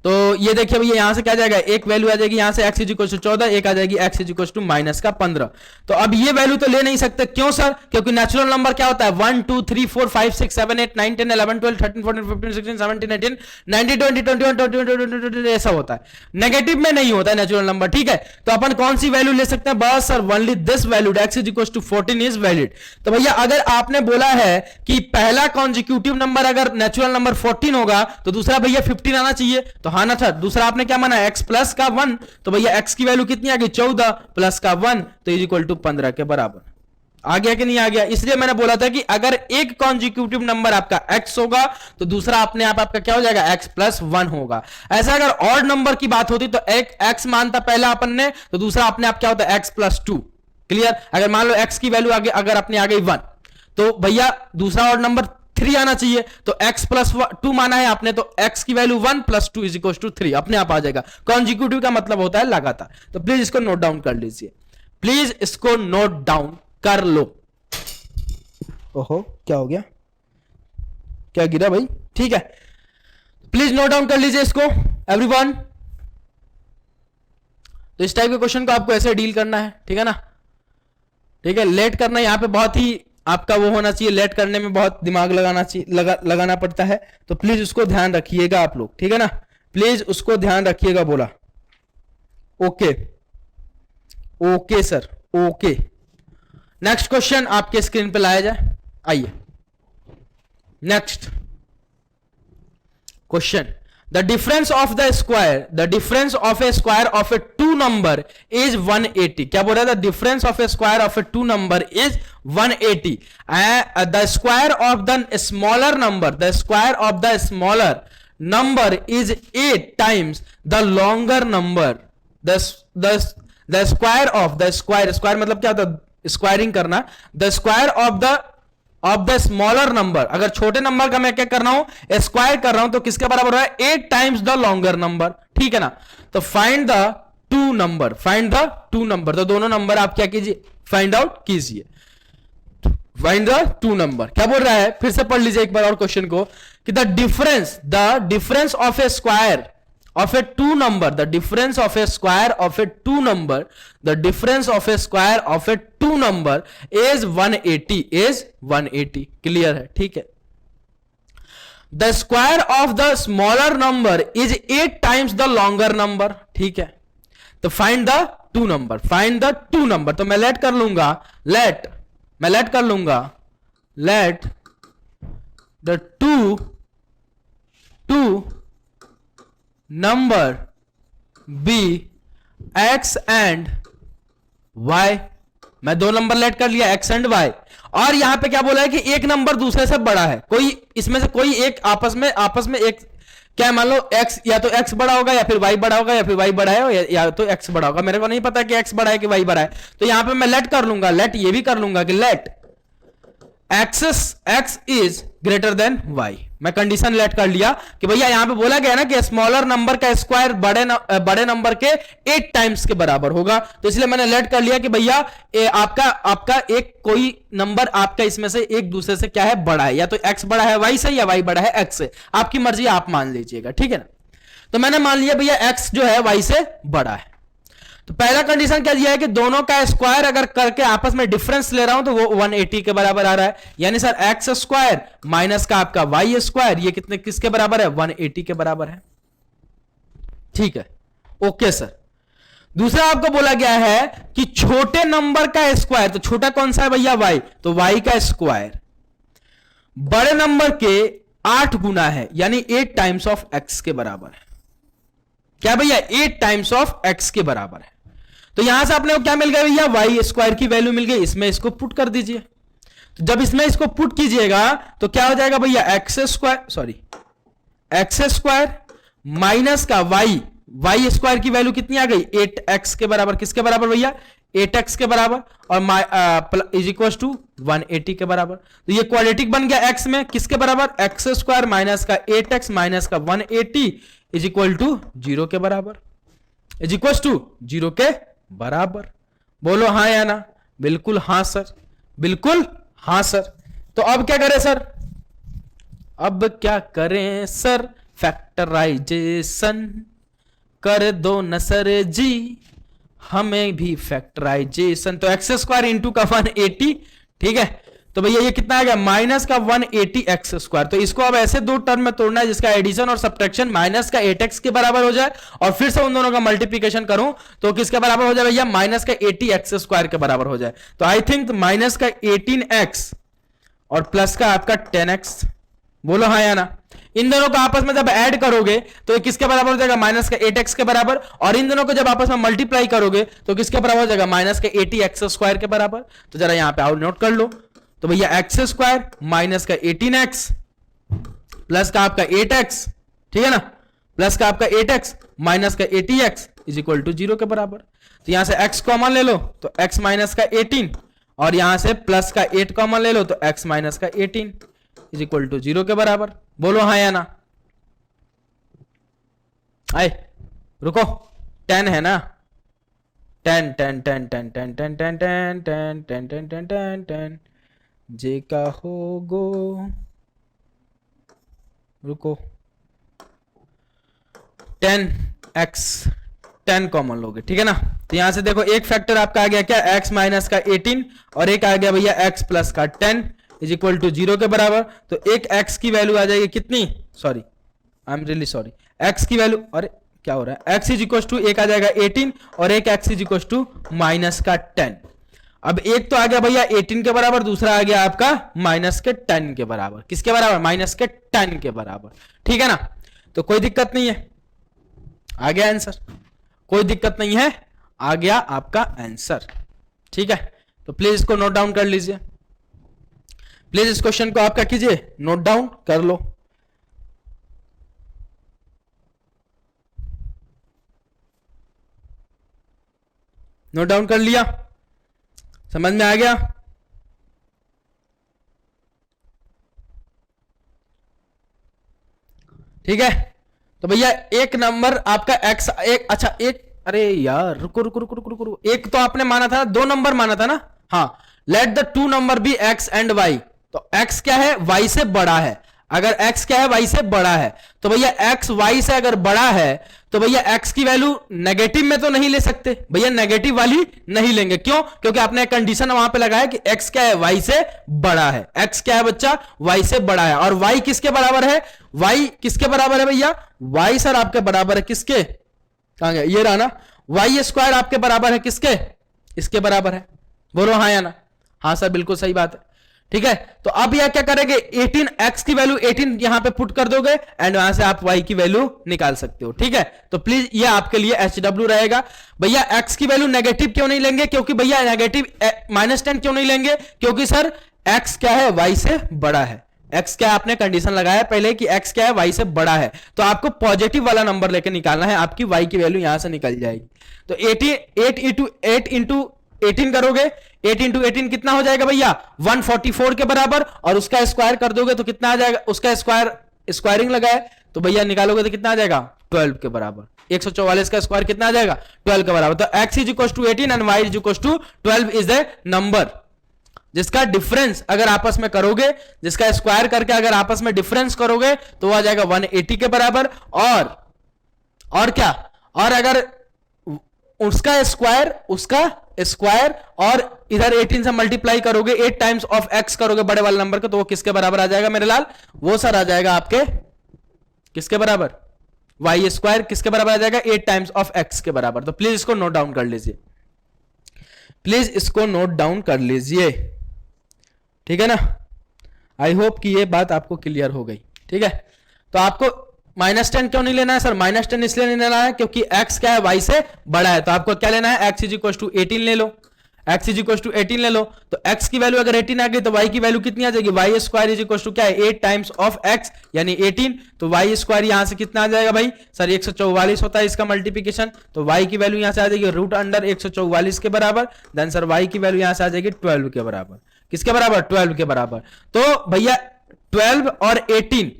तो ये देखिए भैया यहां से क्या जाएगा, एक वैल्यू आ जाएगी यहां से x इज इक्वल टू 14, एक आ जाएगी x is equal to minus का 15। तो अब ये वैल्यू तो ले नहीं सकते, क्यों सर, क्योंकि नेचुरल नंबर क्या होता है 1 2 3 4 5 6 7 8 9 10 11 12 13 14 15 16 17 18 19 20 21 22 23 ऐसा होता है, नेगेटिव में नहीं होता है नेचुरल नंबर, ठीक है। तो अपन कौन सी वैल्यू ले सकते हैं, बस sir only this value x is equal to 14 is valid. तो भैया अगर आपने बोला है कि पहला कॉन्जिक्यूटिव नंबर अगर नेचुरल नंबर 14 होगा तो दूसरा भैया 15 आना चाहिए, तो हाँ ना था, दूसरा आपने क्या माना x प्लस का 1, तो भैया x की वैल्यू कितनी आ गई 14 प्लस का 1 तो इज इक्वल टू 15 के बराबर। आ गया कि नहीं आ गया, इसलिए मैंने बोला था कि अगर एक कॉन्जिक्यूटिव नंबर आपका x होगा तो दूसरा अपने आप आपका क्या हो जाएगा x प्लस 1 होगा। ऐसा अगर ऑड नंबर की बात होती तो एक x मानता पहला अपन ने, तो दूसरा अपने आप क्या होता है x प्लस 2, क्लियर। अगर मान लो x की वैल्यू आगे अगर अपने आ गई 1 तो भैया दूसरा ऑड नंबर 3 आना चाहिए, तो x प्लस 2 माना है आपने, तो x की value 1 plus 2 is equal to 3 अपने आप आ जाएगा। कॉन्जिक्यूटिव का मतलब होता है लगातार। तो प्लीज इसको नोट डाउन कर लीजिए, प्लीज इसको नोट डाउन कर लो। ओहो क्या हो गया, क्या गिरा भाई? ठीक है, प्लीज नोट डाउन कर लीजिए इसको एवरीवन। तो इस टाइप के क्वेश्चन को आपको ऐसे डील करना है, ठीक है ना? ठीक है, लेट करना यहां पे बहुत ही आपका वो होना चाहिए, लेट करने में बहुत दिमाग लगाना चाहिए, लगाना पड़ता है। तो प्लीज उसको ध्यान रखिएगा आप लोग, ठीक है ना? प्लीज उसको ध्यान रखिएगा, बोला okay. Okay sir, okay. Next question आपके स्क्रीन पे लाया जाए, आइए next question. The difference of the square of a two number is 180. क्या बोल रहा है? The difference of a square of a two number is 180. The square of the smaller number is 8 times the longer number. The square मतलब क्या होता है? स्क्वायरिंग करना। The square of the smaller number, अगर छोटे नंबर का मैं क्या कर रहा हूं? स्क्वायर कर रहा हूं, तो किसके बराबर हो रहा है? 8 टाइम्स द लॉन्गर नंबर, ठीक है ना? तो फाइंड द टू नंबर, तो दोनों नंबर आप क्या कीजिए? फाइंड आउट कीजिए। फाइंड द टू नंबर क्या बोल रहा है? फिर से पढ़ लीजिए एक बार और क्वेश्चन को, कि the difference of A square of a two number, the difference of a square of a two number, the difference of a square of a two number is 180, clear है? ठीक है। The square of the smaller number is 8 times the longer number, ठीक है। तो find the two number, तो मैं लेट कर लूंगा, let the two number be x and y। मैं दो नंबर लेट कर लिया, x एंड y, और यहां पे क्या बोला है कि एक नंबर दूसरे से बड़ा है, कोई इसमें से कोई एक आपस में एक क्या, मान लो x या तो x बड़ा होगा या फिर y बड़ा होगा, या फिर y बड़ा है या तो x बड़ा होगा। मेरे को नहीं पता कि x बड़ा है कि y बड़ा है, तो यहां पे मैं लेट कर लूंगा, लेट ये भी कर लूंगा कि let x is greater than y। मैं कंडीशन लेट कर लिया कि भैया यहां पे बोला गया ना कि स्मॉलर नंबर का स्क्वायर बड़े नंबर के 8 टाइम्स के बराबर होगा, तो इसलिए मैंने लेट कर लिया कि भैया आपका एक कोई नंबर आपका इसमें से एक दूसरे से क्या है? बड़ा है, या तो x बड़ा है y से या y बड़ा है x से, आपकी मर्जी, आप मान लीजिएगा, ठीक है ना? तो मैंने मान लिया भैया x जो है y से बड़ा है। तो पहला कंडीशन क्या दिया है कि दोनों का स्क्वायर अगर करके आपस में डिफरेंस ले रहा हूं तो वो 180 के बराबर आ रहा है, यानी सर एक्स स्क्वायर माइनस का आपका वाई स्क्वायर, ये किसके बराबर है? 180 के बराबर है, ठीक है। Okay sir. दूसरा आपको बोला गया है कि छोटे नंबर का स्क्वायर, तो छोटा कौन सा है भैया? वाई, तो वाई का स्क्वायर बड़े नंबर के 8 गुना है, यानी 8 टाइम्स ऑफ एक्स के बराबर है। क्या भैया? 8 टाइम्स ऑफ एक्स के बराबर है। तो यहां से आपने को क्या मिल गया भैया? वाई स्क्वायर की वैल्यू मिल गई, इसमें इसको पुट कर दीजिए। तो जब इसमें इसको पुट कीजिएगा तो क्या हो जाएगा भैया? एक्स स्क्वायर माइनस का वाई स्क्वायर की वैल्यू कितनी आ गई? 8x के बराबर, किसके बराबर भैया? 8x के बराबर, और इज इक्वल टू 180 के बराबर। तो ये क्वाड्रेटिक बन गया x में, किसके बराबर? एक्स स्क्वायर माइनस का 8x माइनस का 180 इज इक्वल टू 0 के बराबर, इज इक्वल टू 0 के बराबर। बोलो हाँ या ना? बिल्कुल हाँ सर, बिल्कुल हाँ सर। तो अब क्या करें सर? अब क्या करें सर? फैक्टराइजेशन कर दो न सर जी, हमें भी फैक्टराइजेशन। तो एक्स स्क्वायर इंटू का 180, ठीक है। तो भैया ये कितना आ गया? माइनस का 180 एक्स स्क्वायर। तो इसको अब ऐसे दो टर्म में तोड़ना है जिसका एडिशन और सब्ट्रैक्शन माइनस का 8x के बराबर हो जाए, और फिर से उन दोनों का मल्टीप्लीकेशन करूं तो किसके बराबर हो जाए भैया? माइनस का 80 एक्स स्क्वायर के बराबर हो जाए। तो आई थिंक माइनस का 18x और प्लस का आपका 10x। बोलो हाँ या ना? इन दोनों को आपस में जब ऐड करोगे तो ये किसके बराबर हो जाएगा? माइनस का 8x के बराबर। और इन दोनों को जब आपस में मल्टीप्लाई करोगे तो किसके बराबर हो जाएगा? माइनस का 80 एक्स स्क्वायर के बराबर। तो जरा यहां पे आओ नोट कर लो। तो भैया एक्स स्क्वायर माइनस का 18x प्लस का आपका 8x, ठीक है ना, प्लस का आपका 8x माइनस का 80x इज इक्वल टू 0 के बराबर। तो यहां से x कॉमन ले लो तो x माइनस का 18, और यहां से प्लस का 8 कॉमन ले लो तो x माइनस का 18 इज इक्वल टू 0 के बराबर। बोलो हाँ या ना। आए रुको, 10 है ना, 10 10 10 10 10 10 10 10 10 10 10 10 10 10 जे का हो गो, रुको 10x 10 कॉमन लोगे, ठीक है ना। तो यहां से देखो एक फैक्टर आपका आ गया क्या, x माइनस का 18 और एक आ गया भैया x प्लस का 10 इज इक्वल टू 0 के बराबर। तो एक x की वैल्यू आ जाएगी कितनी, sorry I am really sorry, x की वैल्यू, अरे क्या हो रहा है, x इज इक्वल टू एक आ जाएगा 18 और एक x is equal to minus का 10। अब एक तो आ गया भैया 18 के बराबर, दूसरा आ गया आपका माइनस के 10 के बराबर। किसके बराबर, माइनस के 10 के बराबर, ठीक है ना। तो कोई दिक्कत नहीं है, आ गया आंसर, कोई दिक्कत नहीं है, आ गया आपका आंसर, ठीक है। तो प्लीज इसको नोट डाउन कर लीजिए, प्लीज इस क्वेश्चन को आपका कीजिए, नोट डाउन कर लो। नोट डाउन कर लिया, समझ में आ गया। ठीक है, तो भैया एक नंबर आपका x एक, अच्छा एक, अरे यार रुको रुको रुको रुको रुको, एक तो आपने माना था, 2 नंबर माना था ना, हाँ। Let the 2 number be x and y। तो x क्या है, y से बड़ा है। अगर x क्या है, y से बड़ा है, तो भैया x y से अगर बड़ा है तो भैया x की वैल्यू नेगेटिव में तो नहीं ले सकते भैया, नेगेटिव वाली नहीं लेंगे। क्यों, क्योंकि आपने एक कंडीशन वहां पे लगाया कि x क्या है, y से बड़ा है। x क्या है बच्चा, y से बड़ा है। और y किसके बराबर है, y किसके बराबर है भैया, y सर आपके बराबर है किसके, कहां गया, ये रहा ना, y स्क्वायर आपके बराबर है किसके, इसके बराबर है। बोलो हाँ या ना। हाँ सर बिल्कुल सही बात है, ठीक है। तो अब यह क्या करेंगे, 18x की वैल्यू 18 यहां पे पुट कर दोगे एंड वहां से आप y की वैल्यू निकाल सकते हो, ठीक है। तो प्लीज ये आपके लिए HW रहेगा। भैया x की वैल्यू नेगेटिव क्यों नहीं लेंगे, क्योंकि भैया नेगेटिव -10 क्यों नहीं लेंगे, क्योंकि सर x क्या है, y से बड़ा है। x क्या, आपने कंडीशन लगाया पहले कि x क्या है, y से बड़ा है, तो आपको पॉजिटिव वाला नंबर लेके निकालना है, आपकी y की वैल्यू यहां से निकल जाएगी। तो 8 इंटू 18 करोगे, 8 इंटू 18 कितना हो जाएगा भैया, 144 के बराबर, और उसका स्क्वायर कर दोगे तो कितना आ जाएगा, उसका स्क्वायरिंग लगाए तो भैया निकालोगे तो कितना आ जाएगा, 12 के बराबर। 144 का स्क्वायर कितना आ जाएगा, 12 के बराबर। तो x is equal to 18 and y is equal to 12 is the number जिसका डिफरेंस अगर आपस में करोगे, जिसका स्क्वायर करके अगर आपस में डिफरेंस करोगे तो वो आ जाएगा 180 के बराबर। और क्या, और अगर उसका स्क्वायर और इधर 18 से मल्टीप्लाई करोगे, 8 टाइम्स ऑफ x करोगे बड़े वाले नंबर का, तो वो किसके बराबर आ जाएगा मेरे लाल, वो सर आ जाएगा आपके किसके बराबर, y स्क्वायर किसके बराबर आ जाएगा, 8 टाइम्स ऑफ x के बराबर। तो प्लीज इसको नोट डाउन कर लीजिए, प्लीज इसको नोट डाउन कर लीजिए, ठीक है ना। आई होप कि ये बात आपको क्लियर हो गई, ठीक है। तो आपको -10 क्यों नहीं लेना है सर, -10 इसलिए नहीं लेना है क्योंकि x क्या है, y से बड़ा है। तो आपको क्या लेना है, x इज इक्वल टू 18 ले लो, x इज इक्वल टू 18 ले लो। तो x की वैल्यू अगर 18 आ गई तो y की वैल्यू कितनी आ जाएगी, y square is equal to क्या है, 8 टाइम्स ऑफ x यानी 18। तो y स्क्वायर यहां से कितना आ जाएगा भाई सर, 144 होता है इसका मल्टीप्लिकेशन। तो y की वैल्यू यहां से आ जाएगी रूट अंडर 144 के बराबर। देन सर y की वैल्यू यहां से आ जाएगी 12 के बराबर। किसके बराबर, 12 के बराबर। तो भैया 12 और 18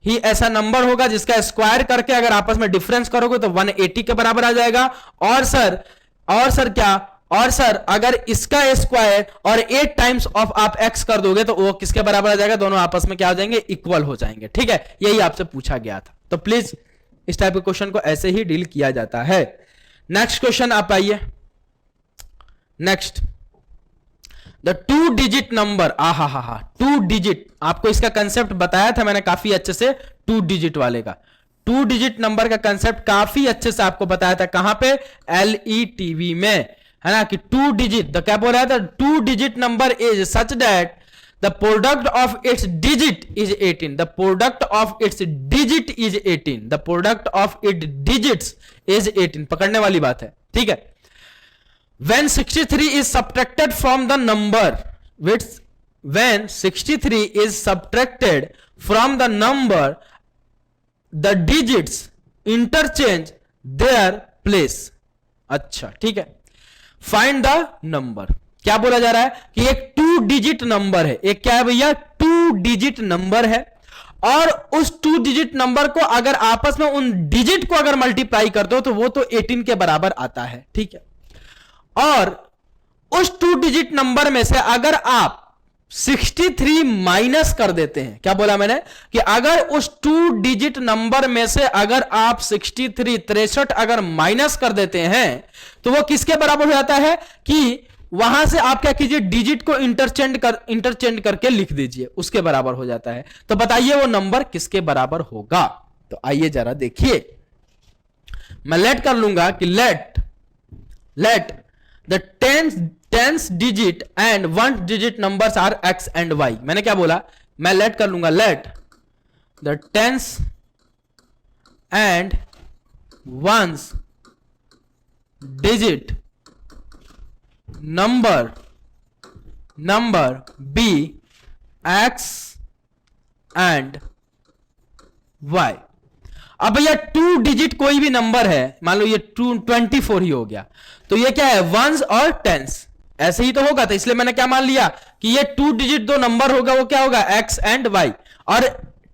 ही ऐसा नंबर होगा जिसका स्क्वायर करके अगर आपस में डिफरेंस करोगे तो 180 के बराबर आ जाएगा। और सर क्या, और सर अगर इसका स्क्वायर और 8 टाइम्स ऑफ आप x कर दोगे तो वो किसके बराबर आ जाएगा, दोनों आपस में क्या हो जाएंगे, इक्वल हो जाएंगे, ठीक है। यही आपसे पूछा गया था। तो प्लीज इस टाइप के क्वेश्चन को ऐसे ही डील किया जाता है। नेक्स्ट क्वेश्चन आप आइए, नेक्स्ट द 2 डिजिट नंबर, आहा 2 डिजिट, आपको इसका कंसेप्ट बताया था मैंने काफी अच्छे से, 2 डिजिट वाले का, 2 डिजिट नंबर का कंसेप्ट काफी अच्छे से आपको बताया था। कहां पे, LETV में, है ना, कि 2 डिजिट, तो क्या बोल रहा था, 2 digit number is such that the product of its digit is 18, the product of its digit is 18, the product of it digits is 18। पकड़ने वाली बात है, ठीक है। When 63 is subtracted from the number, when 63 is subtracted from the number, the digits interchange their place। अच्छा ठीक है, फाइंड द नंबर। क्या बोला जा रहा है कि एक 2 डिजिट नंबर है, एक क्या है भैया, 2 डिजिट नंबर है और उस 2 डिजिट नंबर को अगर आपस में उन डिजिट को अगर मल्टीप्लाई कर दो तो वो तो 18 के बराबर आता है, ठीक है। और उस 2 डिजिट नंबर में से अगर आप 63 माइनस कर देते हैं, क्या बोला मैंने कि अगर उस 2 डिजिट नंबर में से अगर आप 63 अगर माइनस कर देते हैं तो वो किसके बराबर हो जाता है कि वहां से आप क्या कीजिए, डिजिट को इंटरचेंज करके लिख दीजिए, उसके बराबर हो जाता है। तो बताइए वो नंबर किसके बराबर होगा। तो आइए जरा देखिए, मैं लेट कर लूंगा कि let the tens digit and 1 digit numbers are x and y. मैंने क्या बोला, मैं लेट कर लूंगा, let the tens and 1 digit number be x and y. अब भैया 2 डिजिट कोई भी नंबर है, मान लो ये 24 ही हो गया, तो ये क्या है, वंस और टेंस, ऐसे ही तो होगा। तो इसलिए मैंने क्या मान लिया कि ये 2 डिजिट दो नंबर होगा, वो क्या होगा, एक्स एंड वाई, और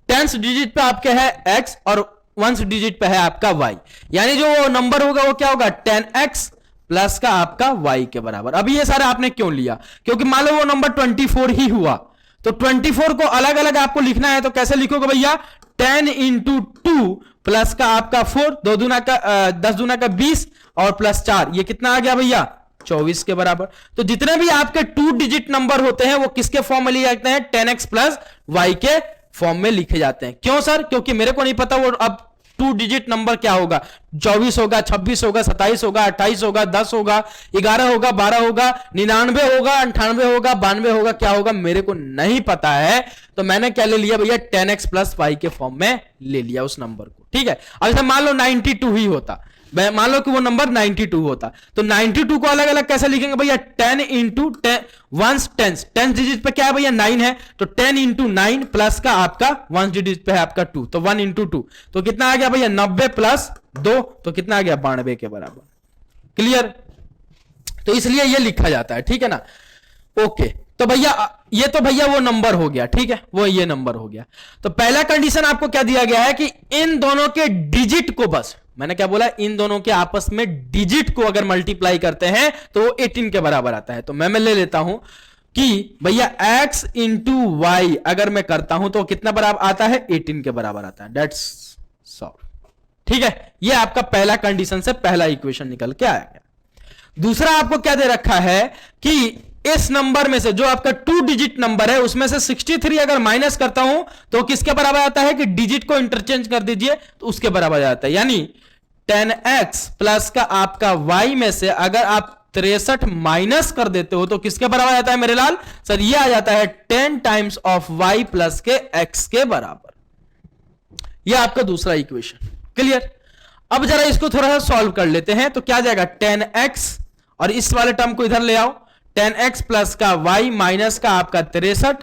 टेंस डिजिट पे आपके है एक्स और वंस डिजिट पे है आपका वाई, यानी जो वो नंबर होगा वो क्या होगा, 10x प्लस का आपका y के बराबर। अभी ये सारा आपने क्यों लिया, क्योंकि मान लो वो नंबर 24 ही हुआ, तो 24 को अलग अलग आपको लिखना है, तो कैसे लिखोगे भैया, 10 इंटू 2 प्लस का आपका 4, 2 दूना का 10 दूना का 20 और प्लस 4, ये कितना आ गया भैया, 24 के बराबर। तो जितने भी आपके 2 डिजिट नंबर होते हैं वो किसके फॉर्म में लिए जाते हैं, 10x प्लस y के फॉर्म में लिखे जाते हैं। क्यों सर, क्योंकि मेरे को नहीं पता वो अब 2 डिजिट नंबर क्या होगा, 24 होगा, 26 होगा, 27 होगा, 28 होगा, 10 होगा, 11 होगा, 12 होगा, 99 होगा, 98 होगा, 92 होगा, क्या होगा मेरे को नहीं पता है। तो मैंने क्या ले लिया भैया, 10x प्लस y के फॉर्म में ले लिया उस नंबर को, ठीक है। अब जैसे मान लो 92 ही होता, मान लो कि वो नंबर 92 होता, तो 92 को अलग अलग कैसे लिखेंगे भैया, 10 इंटू 1 टेंस डिजिट पे क्या है भैया, 9 है, तो 10 इंटू 9 प्लस का आपका 1 डिजिट पे है आपका 2, तो 1 इंटू 2, तो कितना आ गया भैया, 90 प्लस 2, तो कितना आ गया, 92 के बराबर। क्लियर, तो इसलिए ये लिखा जाता है, ठीक है ना। ओके, तो भैया ये तो भैया वो नंबर हो गया, ठीक है, वो ये नंबर हो गया। तो पहला कंडीशन आपको क्या दिया गया है कि इन दोनों के डिजिट को, बस मैंने क्या बोला, इन दोनों के आपस में डिजिट को अगर मल्टीप्लाई करते हैं तो वो 18 के बराबर आता है। तो मैं ले लेता हूं कि भैया x इंटू वाई अगर मैं करता हूं तो कितना बराबर आता है, 18 के बराबर आता है। डेट्स सॉल्व, ठीक है। ये आपका पहला कंडीशन से पहला इक्वेशन निकल के आया गया। दूसरा आपको क्या दे रखा है कि इस नंबर में से जो आपका 2 डिजिट नंबर है उसमें से 63 अगर माइनस करता हूं तो किसके बराबर आता है, कि डिजिट को इंटरचेंज कर दीजिए तो उसके बराबर आता है, यानी 10x प्लस का आपका y में से अगर आप 63 माइनस कर देते हो तो किसके बराबर आता है मेरे लाल, सर ये आ जाता है 10 टाइम्स ऑफ y प्लस के x के बराबर। ये आपका दूसरा इक्वेशन। क्लियर, अब जरा इसको थोड़ा सा सॉल्व कर लेते हैं। तो क्या जाएगा, 10x और इस वाले टर्म को इधर ले आओ, 10x प्लस का y माइनस का आपका 63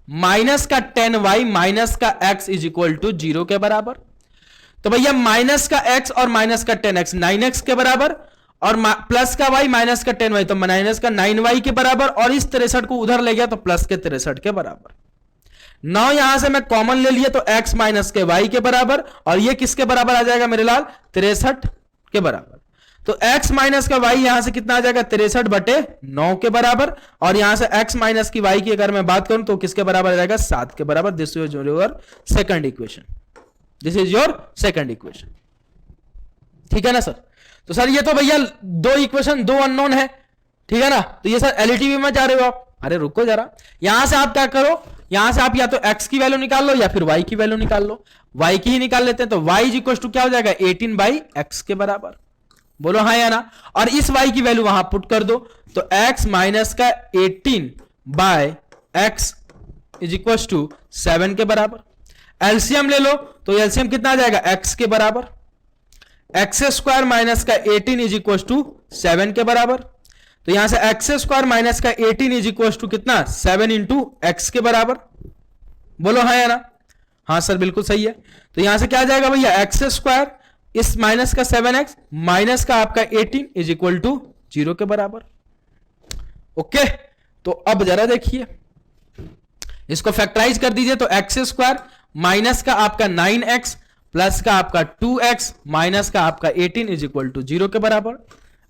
माइनस का 10y माइनस का x इज इक्वल टू 0 के बराबर। तो भैया माइनस का x और माइनस का 10x 9x के बराबर, और प्लस का y माइनस का 10y तो माइनस का 9y के बराबर, और इस 63 को उधर ले गया तो प्लस के 63 के बराबर। 9 यहां से मैं कॉमन ले लिया तो x माइनस के y के बराबर, और ये किसके बराबर आ जाएगा मेरे लाल, 63 के बराबर। तो x माइनस का y यहां से कितना आ जाएगा, 63 बटे 9 के बराबर, और यहां से x माइनस की y की अगर मैं बात करूं तो किसके बराबर आ जाएगा, 7 के बराबर। This is your second equation, this is your second equation, ठीक है ना सर। तो सर ये तो भैया 2 इक्वेशन 2 अननोन है, ठीक है ना। तो ये सर एलईटीवी में जा रहे हो आप, अरे रुको जरा, यहां से आप क्या करो, यहां से आप या तो x की वैल्यू निकाल लो या फिर y की वैल्यू निकाल लो। y की ही निकाल लेते हैं, तो y इज इक्वल टू क्या हो जाएगा, 18/x के बराबर। बोलो हाँ या ना, और इस y की वैल्यू वहां पुट कर दो, तो x माइनस का 18/x इज इक्वल टू 7 के बराबर। एलसीएम ले लो, तो एलसीएम कितना आ जाएगा, x के बराबर, एक्स स्क्वायर माइनस का 18 इज इक्वल टू 7 के बराबर। तो यहां से एक्स स्क्वायर माइनस का 18 इज इक्वल टू कितना, 7 इंटू एक्स के बराबर। बोलो हाँ या ना, हाँ सर बिल्कुल सही है। तो यहां से क्या आ जाएगा भैया, एक्स स्क्वायर इस माइनस का 7x माइनस का आपका 18 इज इक्वल टू 0 के बराबर। ओके, तो अब जरा देखिए इसको फैक्टराइज कर दीजिए तो एक्स स्क्वायर माइनस का आपका 9x प्लस का आपका 2x माइनस का आपका 18 इज इक्वल टू 0 के बराबर।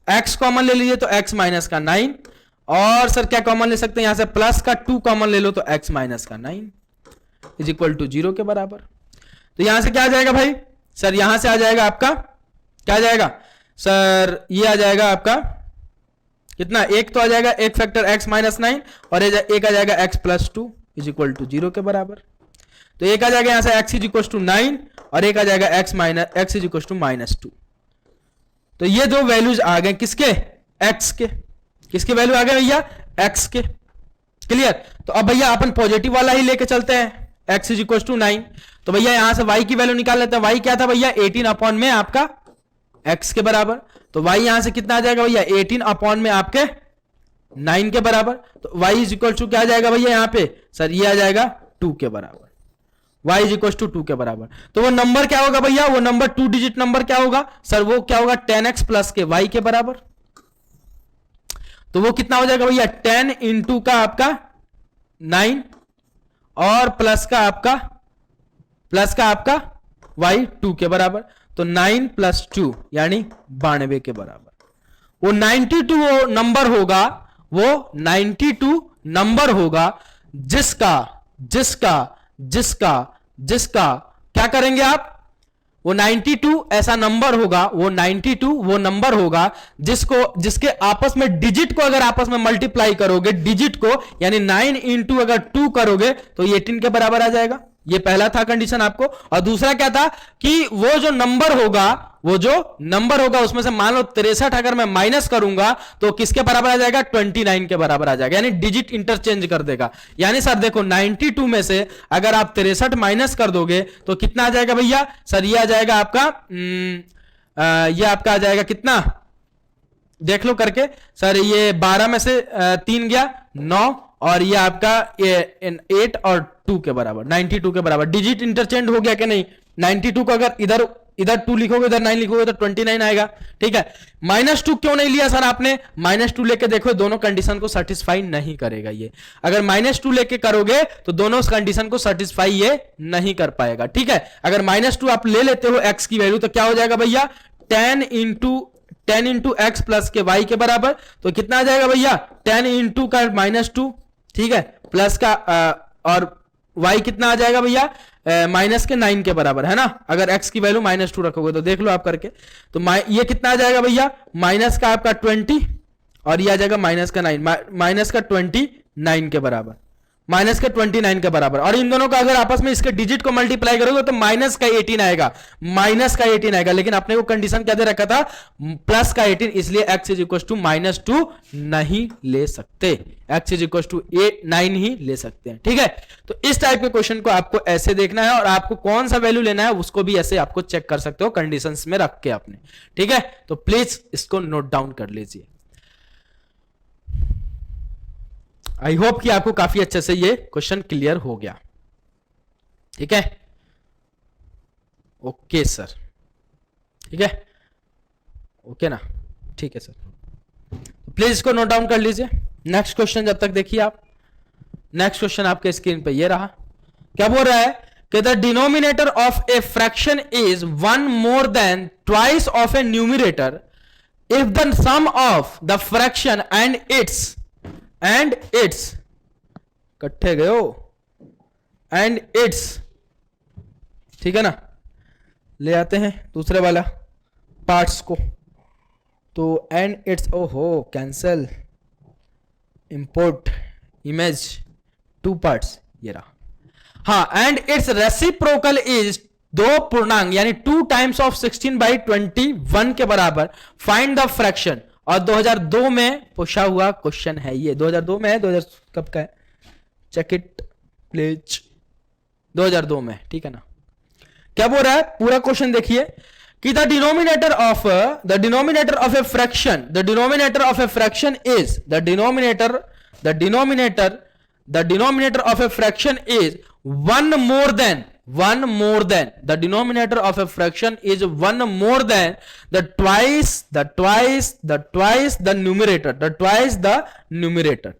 x कॉमन ले लीजिए तो x माइनस का 9 और सर क्या कॉमन ले सकते हैं यहां से प्लस का 2 कॉमन ले लो तो x माइनस का 9 इज इक्वल टू 0 के बराबर। तो यहां से क्या आ जाएगा भाई सर, यहां से आ जाएगा आपका क्या आ जाएगा सर, ये आ जाएगा आपका कितना, एक तो आ जाएगा एक फैक्टर x माइनस 9 और एक आ जाएगा x plus 2 is equal to 0 के बराबर। तो एक आ जाएगा यहां से x इज इक्वल टू 9 और एक आ जाएगा x is equal to minus 2। तो ये दो वैल्यूज आ गए किसके, x के, किसके वैल्यू आ गए भैया, x के। क्लियर। तो अब भैया अपन पॉजिटिव वाला ही लेके चलते हैं, x इज इक्वल टू 9। तो भैया यहां से y की वैल्यू निकाल लेते हैं। y क्या था भैया 18 अपॉन में आपका x के बराबर। तो y यहां से कितना आ जाएगा भैया 18 अपॉन में आपके 9 के बराबर। तो y इज इक्वल टू क्या आ जाएगा भैया यहां पे सर, ये आ जाएगा 2 के बराबर। y इज इक्वल टू 2 के बराबर। तो वो नंबर क्या होगा भैया, वो नंबर 2 डिजिट नंबर क्या होगा सर, वो क्या होगा 10x प्लस के y के बराबर। तो वो कितना हो जाएगा भैया 10 इंटू का आपका 9 और प्लस का आपका y 2 के बराबर। तो 9 प्लस 2 यानी 92 के बराबर। वो 92 वो नंबर होगा, वो 92 नंबर होगा जिसका जिसका जिसका जिसका क्या करेंगे आप, वो 92 ऐसा नंबर होगा, वो 92 वो नंबर होगा जिसके आपस में डिजिट को अगर आपस में मल्टीप्लाई करोगे डिजिट को, यानी 9 इंटू अगर 2 करोगे तो 18 के बराबर आ जाएगा। ये पहला था कंडीशन आपको। और दूसरा क्या था कि वो जो नंबर होगा उसमें से मान लो 63 अगर मैं माइनस करूंगा तो किसके बराबर आ जाएगा 29 के बराबर आ जाएगा, यानी डिजिट इंटरचेंज कर देगा। यानी सर देखो 92 में से अगर आप 63 माइनस कर दोगे तो कितना आ जाएगा भैया सर, ये आ जाएगा आपका ये आपका आ जाएगा कितना, देख लो करके सर, ये 12 में से 3 गया 9 और ये आपका 8 और 2 के बराबर 92 के बराबर। डिजिट इंटरचेंज हो गया कि नहीं, 92 को अगर इधर 2 लिखोगे इधर 9 लिखोगे तो 29 आएगा। ठीक है। -2 क्यों नहीं लिया सर आपने, -2 लेके देखो दोनों कंडीशन को सेटिस्फाई नहीं करेगा ये। अगर -2 लेके करोगे तो दोनों कंडीशन को सेटिस्फाई ये नहीं कर पाएगा। ठीक है। अगर -2 आप ले लेते हो x की वैल्यू तो क्या हो जाएगा भैया 10 इंटू एक्स प्लस के y के बराबर। तो कितना आ जाएगा भैया 10 इंटू का -2, ठीक है, प्लस का और y कितना आ जाएगा भैया माइनस के 9 के बराबर है ना। अगर x की वैल्यू -2 रखोगे तो देख लो आप करके। तो ये कितना आ जाएगा भैया माइनस का आपका 20 और ये आ जाएगा माइनस का 9, माइनस का 29 के बराबर, माइनस के 29 के बराबर। और इन दोनों का अगर आपस में इसके डिजिट को मल्टीप्लाई करोगे तो माइनस का 18 आएगा, माइनस का 18 आएगा। लेकिन अपने को कंडीशन क्या दे रखा था प्लस का 18, इसलिए x इज इक्वल टू -2 नहीं ले सकते, x इज इक्वल टू 9 ही ले सकते हैं। ठीक है। तो इस टाइप के क्वेश्चन को आपको ऐसे देखना है और आपको कौन सा वैल्यू लेना है उसको भी ऐसे आपको चेक कर सकते हो कंडीशंस में रख के अपने। ठीक है। तो प्लीज इसको नोट डाउन कर लीजिए। आई होप कि आपको काफी अच्छे से ये क्वेश्चन क्लियर हो गया। ठीक है। ओके सर, ठीक है, ओके ना, ठीक है सर। प्लीज इसको नोट डाउन कर लीजिए। नेक्स्ट क्वेश्चन जब तक देखिए आप। नेक्स्ट क्वेश्चन आपके स्क्रीन पे ये रहा। क्या बोल रहा है कि the denominator of a fraction is 1 more than twice of a numerator if the sum of the fraction and its इकट्ठे गए हो एंड इट्स, ठीक है ना। ले आते हैं दूसरे वाला पार्ट्स को। तो एंड इट्स, ओहो कैंसल, इंपोर्ट इमेज 2 पार्ट्स, ये रहा। हाँ, एंड इट्स रेसिप्रोकल इज 2 पूर्णांक यानी 2 टाइम्स ऑफ 16/21 के बराबर। Find the fraction. और 2002 में पूछा हुआ क्वेश्चन है ये, 2002 में है, 2000 कब का है, चेक इट प्लीज, 2002 में। ठीक है ना। क्या बोल रहा है पूरा क्वेश्चन देखिए कि the denominator of a fraction, the denominator of a fraction is the denominator of a fraction is 1 more than the denominator of a fraction is 1 more than the twice the numerator,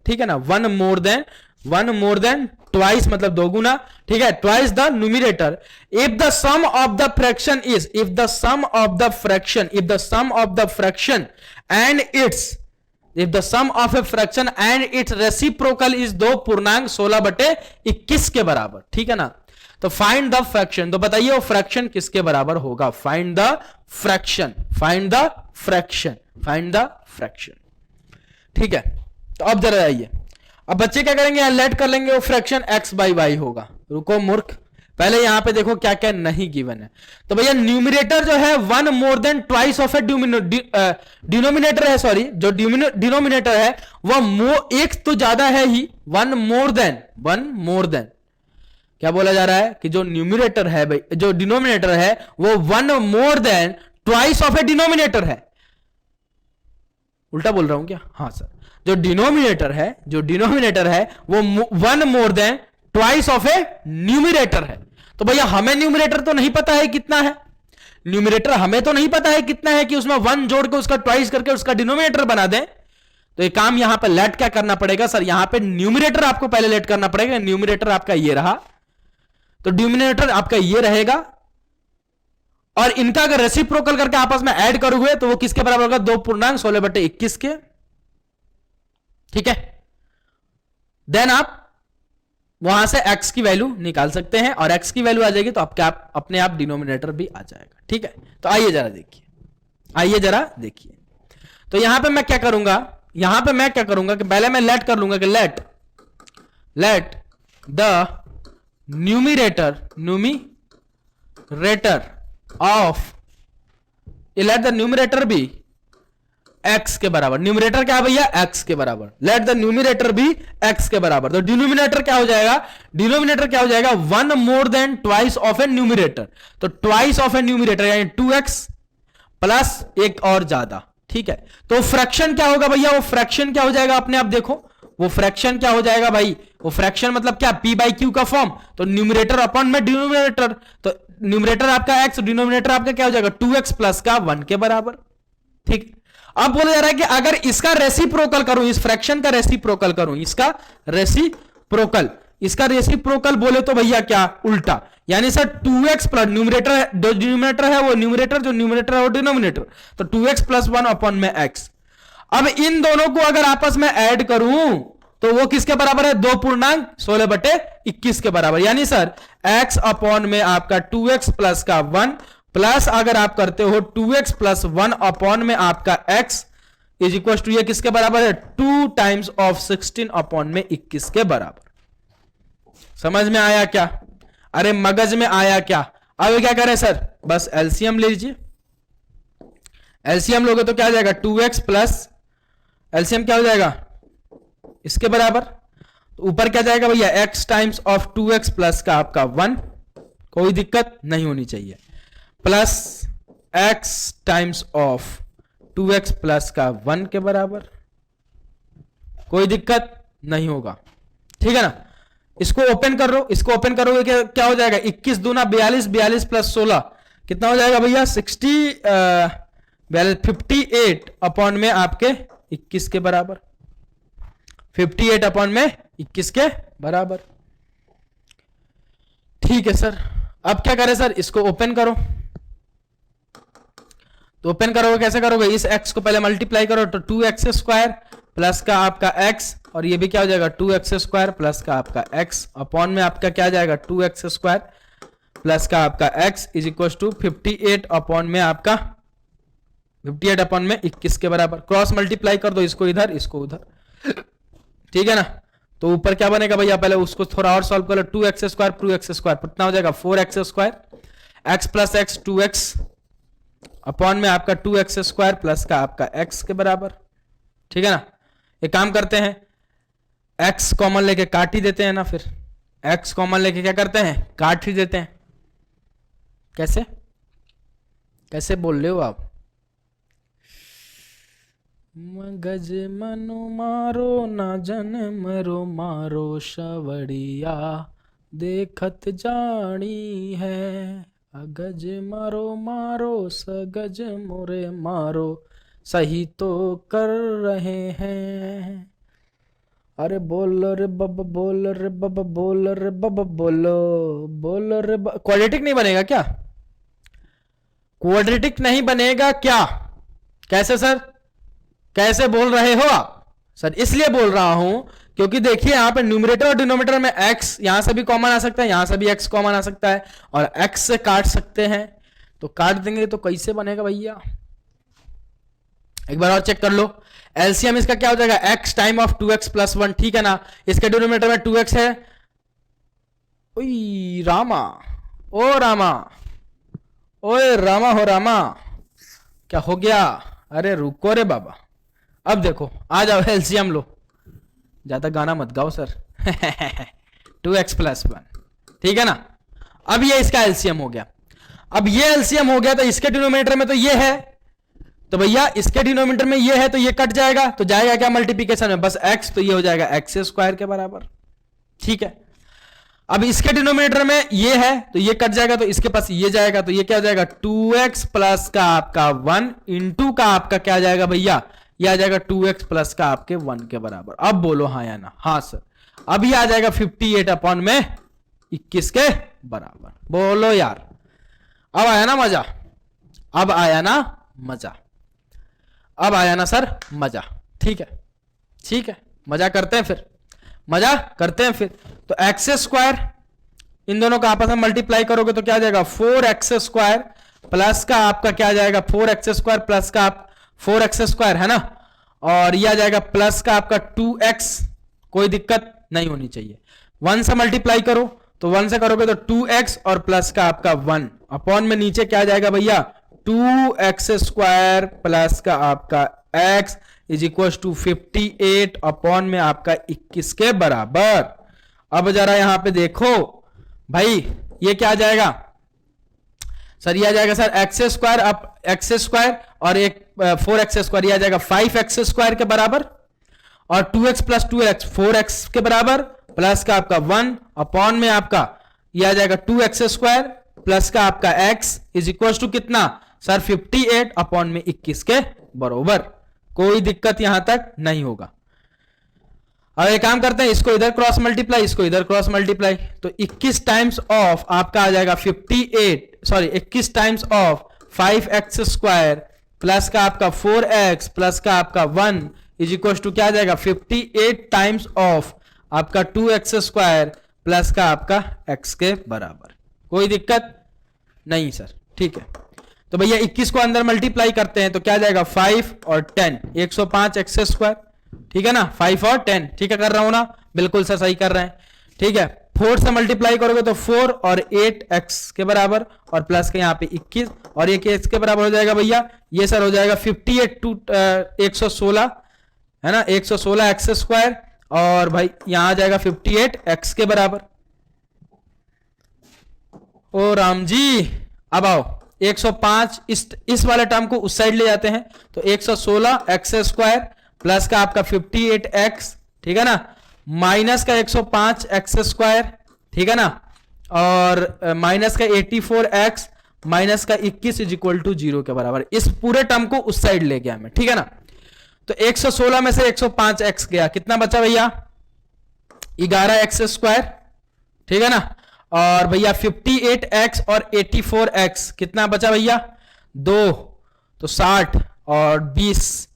ठीक है ना। 1 more than one more than twice मतलब दो गुना, ठीक है, twice the numerator. If the sum of the fraction is, if the sum of the fraction, if the sum of the fraction and its, if the sum of a fraction and its reciprocal is, दो पूर्णांक 16/21 के बराबर, ठीक है ना। तो फाइंड द फ्रैक्शन, तो बताइए वो फ्रैक्शन किसके बराबर होगा। Find the fraction, find the fraction, find the fraction, ठीक है। तो अब जरा आइए, अब बच्चे क्या करेंगे, लेट कर लेंगे, वो फ्रैक्शन x बाई वाई होगा। रुको मूर्ख, पहले यहां पे देखो क्या क्या नहीं गिवन है। तो भैया न्यूमिनेटर जो है one more than twice of a denominator है, सॉरी जो डिनोमिनेटर है वह एक तो ज्यादा है ही, one more than, one more than क्या बोला जा रहा है कि जो न्यूमिनेटर है भाई, जो डिनोमिनेटर है वो one more than twice of a denominator है। उल्टा बोल रहा हूं क्या? हाँ सर, जो डिनोमिनेटर है, जो डिनोमिनेटर है वो one more than twice of A numerator है। तो भैया हमें न्यूमिनेटर तो नहीं पता है कितना है, न्यूमिनेटर हमें तो नहीं पता है कितना है कि उसमें वन जोड़ के उसका ट्वाइस करके उसका डिनोमिनेटर बना दें। तो ये काम यहां पर लेट क्या करना पड़ेगा सर, यहां पे न्यूमिनेटर आपको पहले लेट करना पड़ेगा। न्यूमिनेटर आपका ये रहा, तो डिनोमिनेटर आपका ये रहेगा, और इनका अगर रेसिप्रोकल करके आपस में ऐड करोगे तो वो किसके बराबर होगा, 2 पूर्णांक 16/21 के, ठीक है। देन आप वहां से x की वैल्यू निकाल सकते हैं, और x की वैल्यू आ जाएगी तो आप अपने आप डिनोमिनेटर भी आ जाएगा, ठीक है। तो आइए जरा देखिए, आइए जरा देखिए। तो यहां पे मैं क्या करूंगा, यहां पे मैं क्या करूंगा कि पहले मैं लेट कर लूंगा कि let the numerator of, let the numerator be x के बराबर। न्यूमिनेटर क्या है भैया, x के बराबर। लेट द न्यूमिनेटर भी x के बराबर। तो डिनोमिनेटर क्या हो जाएगा, डिनोमिनेटर क्या हो जाएगा, one more than twice of A numerator. तो ट्वाइस ऑफ ए न्यूमिनेटर यानी 2x प्लस एक और ज्यादा, ठीक है। तो फ्रैक्शन क्या होगा भैया, वो फ्रैक्शन क्या हो जाएगा अपने आप देखो, वो फ्रैक्शन क्या हो जाएगा भाई, वो फ्रैक्शन मतलब क्या, p बाई क्यू का फॉर्म। तो न्यूमिनेटर अपॉन में डिनोमिनेटर, तो न्यूमिनेटर आपका x, डिनोमिनेटर आपका क्या हो जाएगा 2x प्लस का 1 के बराबर, ठीक। अब बोला जा रहा है कि अगर इसका रेसिप्रोकल करूं, इस फ्रैक्शन का रेसिप्रोकल करूं, इसका रेसिप्रोकल, इसका रेसिप्रोकल बोले तो भैया क्या, उल्टा, यानी सर 2x प्लस न्यूमरेटर, जो डिनोमिनेटर है वो न्यूमरेटर, जो न्यूमरेटर है वो डिनोमिनेटर, तो 2x प्लस 1 अपॉन में x। अब इन दोनों को अगर आपस में ऐड करूं तो वो किसके बराबर है, 2 पूर्णांक 16/21 के बराबर। यानी सर x अपॉन में आपका 2x प्लस का 1 प्लस अगर आप करते हो 2x प्लस 1 अपॉन में आपका x इज इक्वल टू, ये किसके बराबर है, 2 टाइम्स ऑफ 16 अपॉन में 21 के बराबर। समझ में आया क्या, अरे मगज में आया क्या। अब क्या करें सर, बस एलसीएम ले लीजिए, एलसीएम लोगे तो क्या हो जाएगा, 2x प्लस एलसीएम क्या हो जाएगा इसके बराबर, तो ऊपर क्या जाएगा भैया, x times of 2x plus का आपका 1, कोई दिक्कत नहीं होनी चाहिए, plus x times of 2x plus का 1 के बराबर, कोई दिक्कत नहीं होगा, ठीक है ना। इसको ओपन कर लो, इसको ओपन करोगे क्या हो जाएगा, 21 दूना 42, 42 प्लस 16 कितना हो जाएगा भैया 58 अपॉन में आपके 21 के बराबर, 58 अपॉन में 21 के बराबर, ठीक है सर। अब क्या करें सर, इसको ओपन करो, तो ओपन करोगे कैसे करोगे, इस x को पहले मल्टीप्लाई करो तो 2x स्क्वायर प्लस का आपका x, और ये भी क्या हो जाएगा 2x स्क्वायर प्लस का आपका x अपॉन में आपका क्या जाएगा 2x स्क्वायर प्लस का आपका x is equal to 58 upon में आपका 58 अपॉन में 21 के बराबर। क्रॉस मल्टीप्लाई कर दो, इसको इधर इसको उधर, ठीक है ना। तो ऊपर क्या बनेगा भैया, पहले उसको थोड़ा और सॉल्व कर लो, 2x स्क्वायर कितना हो जाएगा 4x square, x plus x 2x upon में आपका 2x स्क्वायर प्लस का आपका x के बराबर, ठीक है ना। एक काम करते हैं, x कॉमन लेके काट ही देते हैं ना, फिर x कॉमन लेके क्या करते हैं, काट ही देते हैं। कैसे कैसे बोल रहे हो आप, मगज मनु मारो ना जन मरो मारो शवड़िया देखत जानी है, अगज मारो मारो सगज मोरे मारो सही तो कर रहे हैं। अरे बोलो रे बाबा, बोलो रे बाबा, बोलो रे बाबा, बोलो बोलो रे बाबा। क्वाड्रेटिक नहीं बनेगा क्या? क्वाड्रेटिक नहीं बनेगा क्या? कैसे सर, कैसे बोल रहे हो आप? सर इसलिए बोल रहा हूं क्योंकि देखिए यहां पे न्यूमरेटर और डिनोमिनेटर में x यहां से भी कॉमन आ सकता है, यहां से भी x कॉमन आ सकता है, और x से काट सकते हैं, तो काट देंगे तो कैसे बनेगा भैया? एक बार और चेक कर लो। एलसीएम इसका क्या हो जाएगा? x time of 2x plus 1, ठीक है ना? इसके डिनोमिनेटर में 2x है। ओई रामा, ओ रामा, ओए रामा हो रामा, क्या हो गया? अरे रुको रे बाबा, अब देखो, आ जाओ एलसीएम लो। ज्यादा गाना मत गाओ सर। 2x प्लस 1, ठीक है ना? अब ये इसका एलसीएम हो गया। अब ये एलसीएम हो गया तो इसके डिनोमिनेटर में तो ये है, तो भैया इसके डिनोमिनेटर में ये है तो ये कट जाएगा, तो जाएगा क्या मल्टीप्लिकेशन में? बस x, तो ये हो जाएगा x स्क्वायर के बराबर, ठीक है। अब इसके डिनोमिनेटर में ये है तो ये कट जाएगा, तो इसके पास ये जाएगा, तो ये क्या हो जाएगा? 2x प्लस का आपका 1 इंटू का आपका क्या जाएगा भैया? ये आ जाएगा 2x प्लस का आपके 1 के बराबर। अब बोलो हाँ या ना? हाँ सर। अब ये आ जाएगा 58 अपॉन में 21 के बराबर। बोलो यार, अब आया ना मजा? अब आया ना मजा? अब आया ना सर मजा? ठीक है, ठीक है, मजा करते हैं फिर, मजा करते हैं फिर। तो एक्स स्क्वायर, इन दोनों का आपस में मल्टीप्लाई करोगे तो क्या आ जाएगा? 4x स्क्वायर प्लस का आपका क्या आ जाएगा? 4x स्क्वायर प्लस का आप 4x स्क्वायर, है ना? और ये आ जाएगा प्लस का आपका 2x, कोई दिक्कत नहीं होनी चाहिए। 1 से मल्टीप्लाई करो तो 1 से करोगे तो 2x और प्लस का आपका 1 अपॉन में नीचे क्या आ जाएगा भैया? 2x स्क्वायर प्लस का आपका x is equal to 58 upon में आपका 21 के बराबर। अब जरा यहां पे देखो भाई, ये क्या आ जाएगा सर? ये आ जाएगा सर एक्स स्क्वायर, अब एक्स स्क्वायर और एक 4x स्क्वायर, ये आ जाएगा 5x स्क्वायर के बराबर, और 2x प्लस 2x 4x के बराबर, प्लस का आपका 1 अपॉन में आपका ये आ जाएगा 2x स्क्वायर प्लस का आपका x इज इक्वल टू कितना सर? 58 अपॉन में 21 के बराबर। कोई दिक्कत यहां तक नहीं होगा। अब एक काम करते हैं, इसको इधर क्रॉस मल्टीप्लाई, इसको इधर क्रॉस मल्टीप्लाई, तो 21 टाइम्स ऑफ आपका आ जाएगा 21 times of 5x square plus का आपका 4x प्लस का आपका 1 इज इक्वल टू क्या आ जाएगा? 58 टाइम्स ऑफ आपका 2x स्क्वायर प्लस का आपका x के बराबर। कोई दिक्कत नहीं सर, ठीक है। तो भैया 21 को अंदर मल्टीप्लाई करते हैं तो क्या जाएगा? 5 और 10, 105 एक्स स्क्वायर, ठीक है ना? 5 और 10, ठीक है कर रहा हूं ना? बिल्कुल सर सही कर रहे हैं, ठीक है। 4 से मल्टीप्लाई करोगे तो 4 और 8 एक्स के बराबर, और प्लस के यहाँ पे 21, और ये एक्स के बराबर हो जाएगा भैया, ये सर हो जाएगा 58 टू 116, है ना? 116 एक्स स्क्वायर, और भाई यहां आ जाएगा 58 एक्स के बराबर। ओ राम जी, अब आओ 105 इस वाले टर्म को उस साइड ले जाते हैं, तो 116 एक्स स्क्वायर प्लस का आपका 58 एक्स, ठीक है ना, माइनस का 105 एक्स स्क्वायर, ठीक है ना, और माइनस का 84 एक्स माइनस का 21 इज इक्वल टू 0 के बराबर। इस पूरे टर्म को उस साइड ले गया मैं, ठीक है ना। तो 116 में से 105 एक्स गया, कितना बचा भैया? 11 एक्स स्क्वायर, ठीक है ना, और भैया 58 एक्स और 84 एक्स कितना बचा भैया? 2, तो 60 और 20,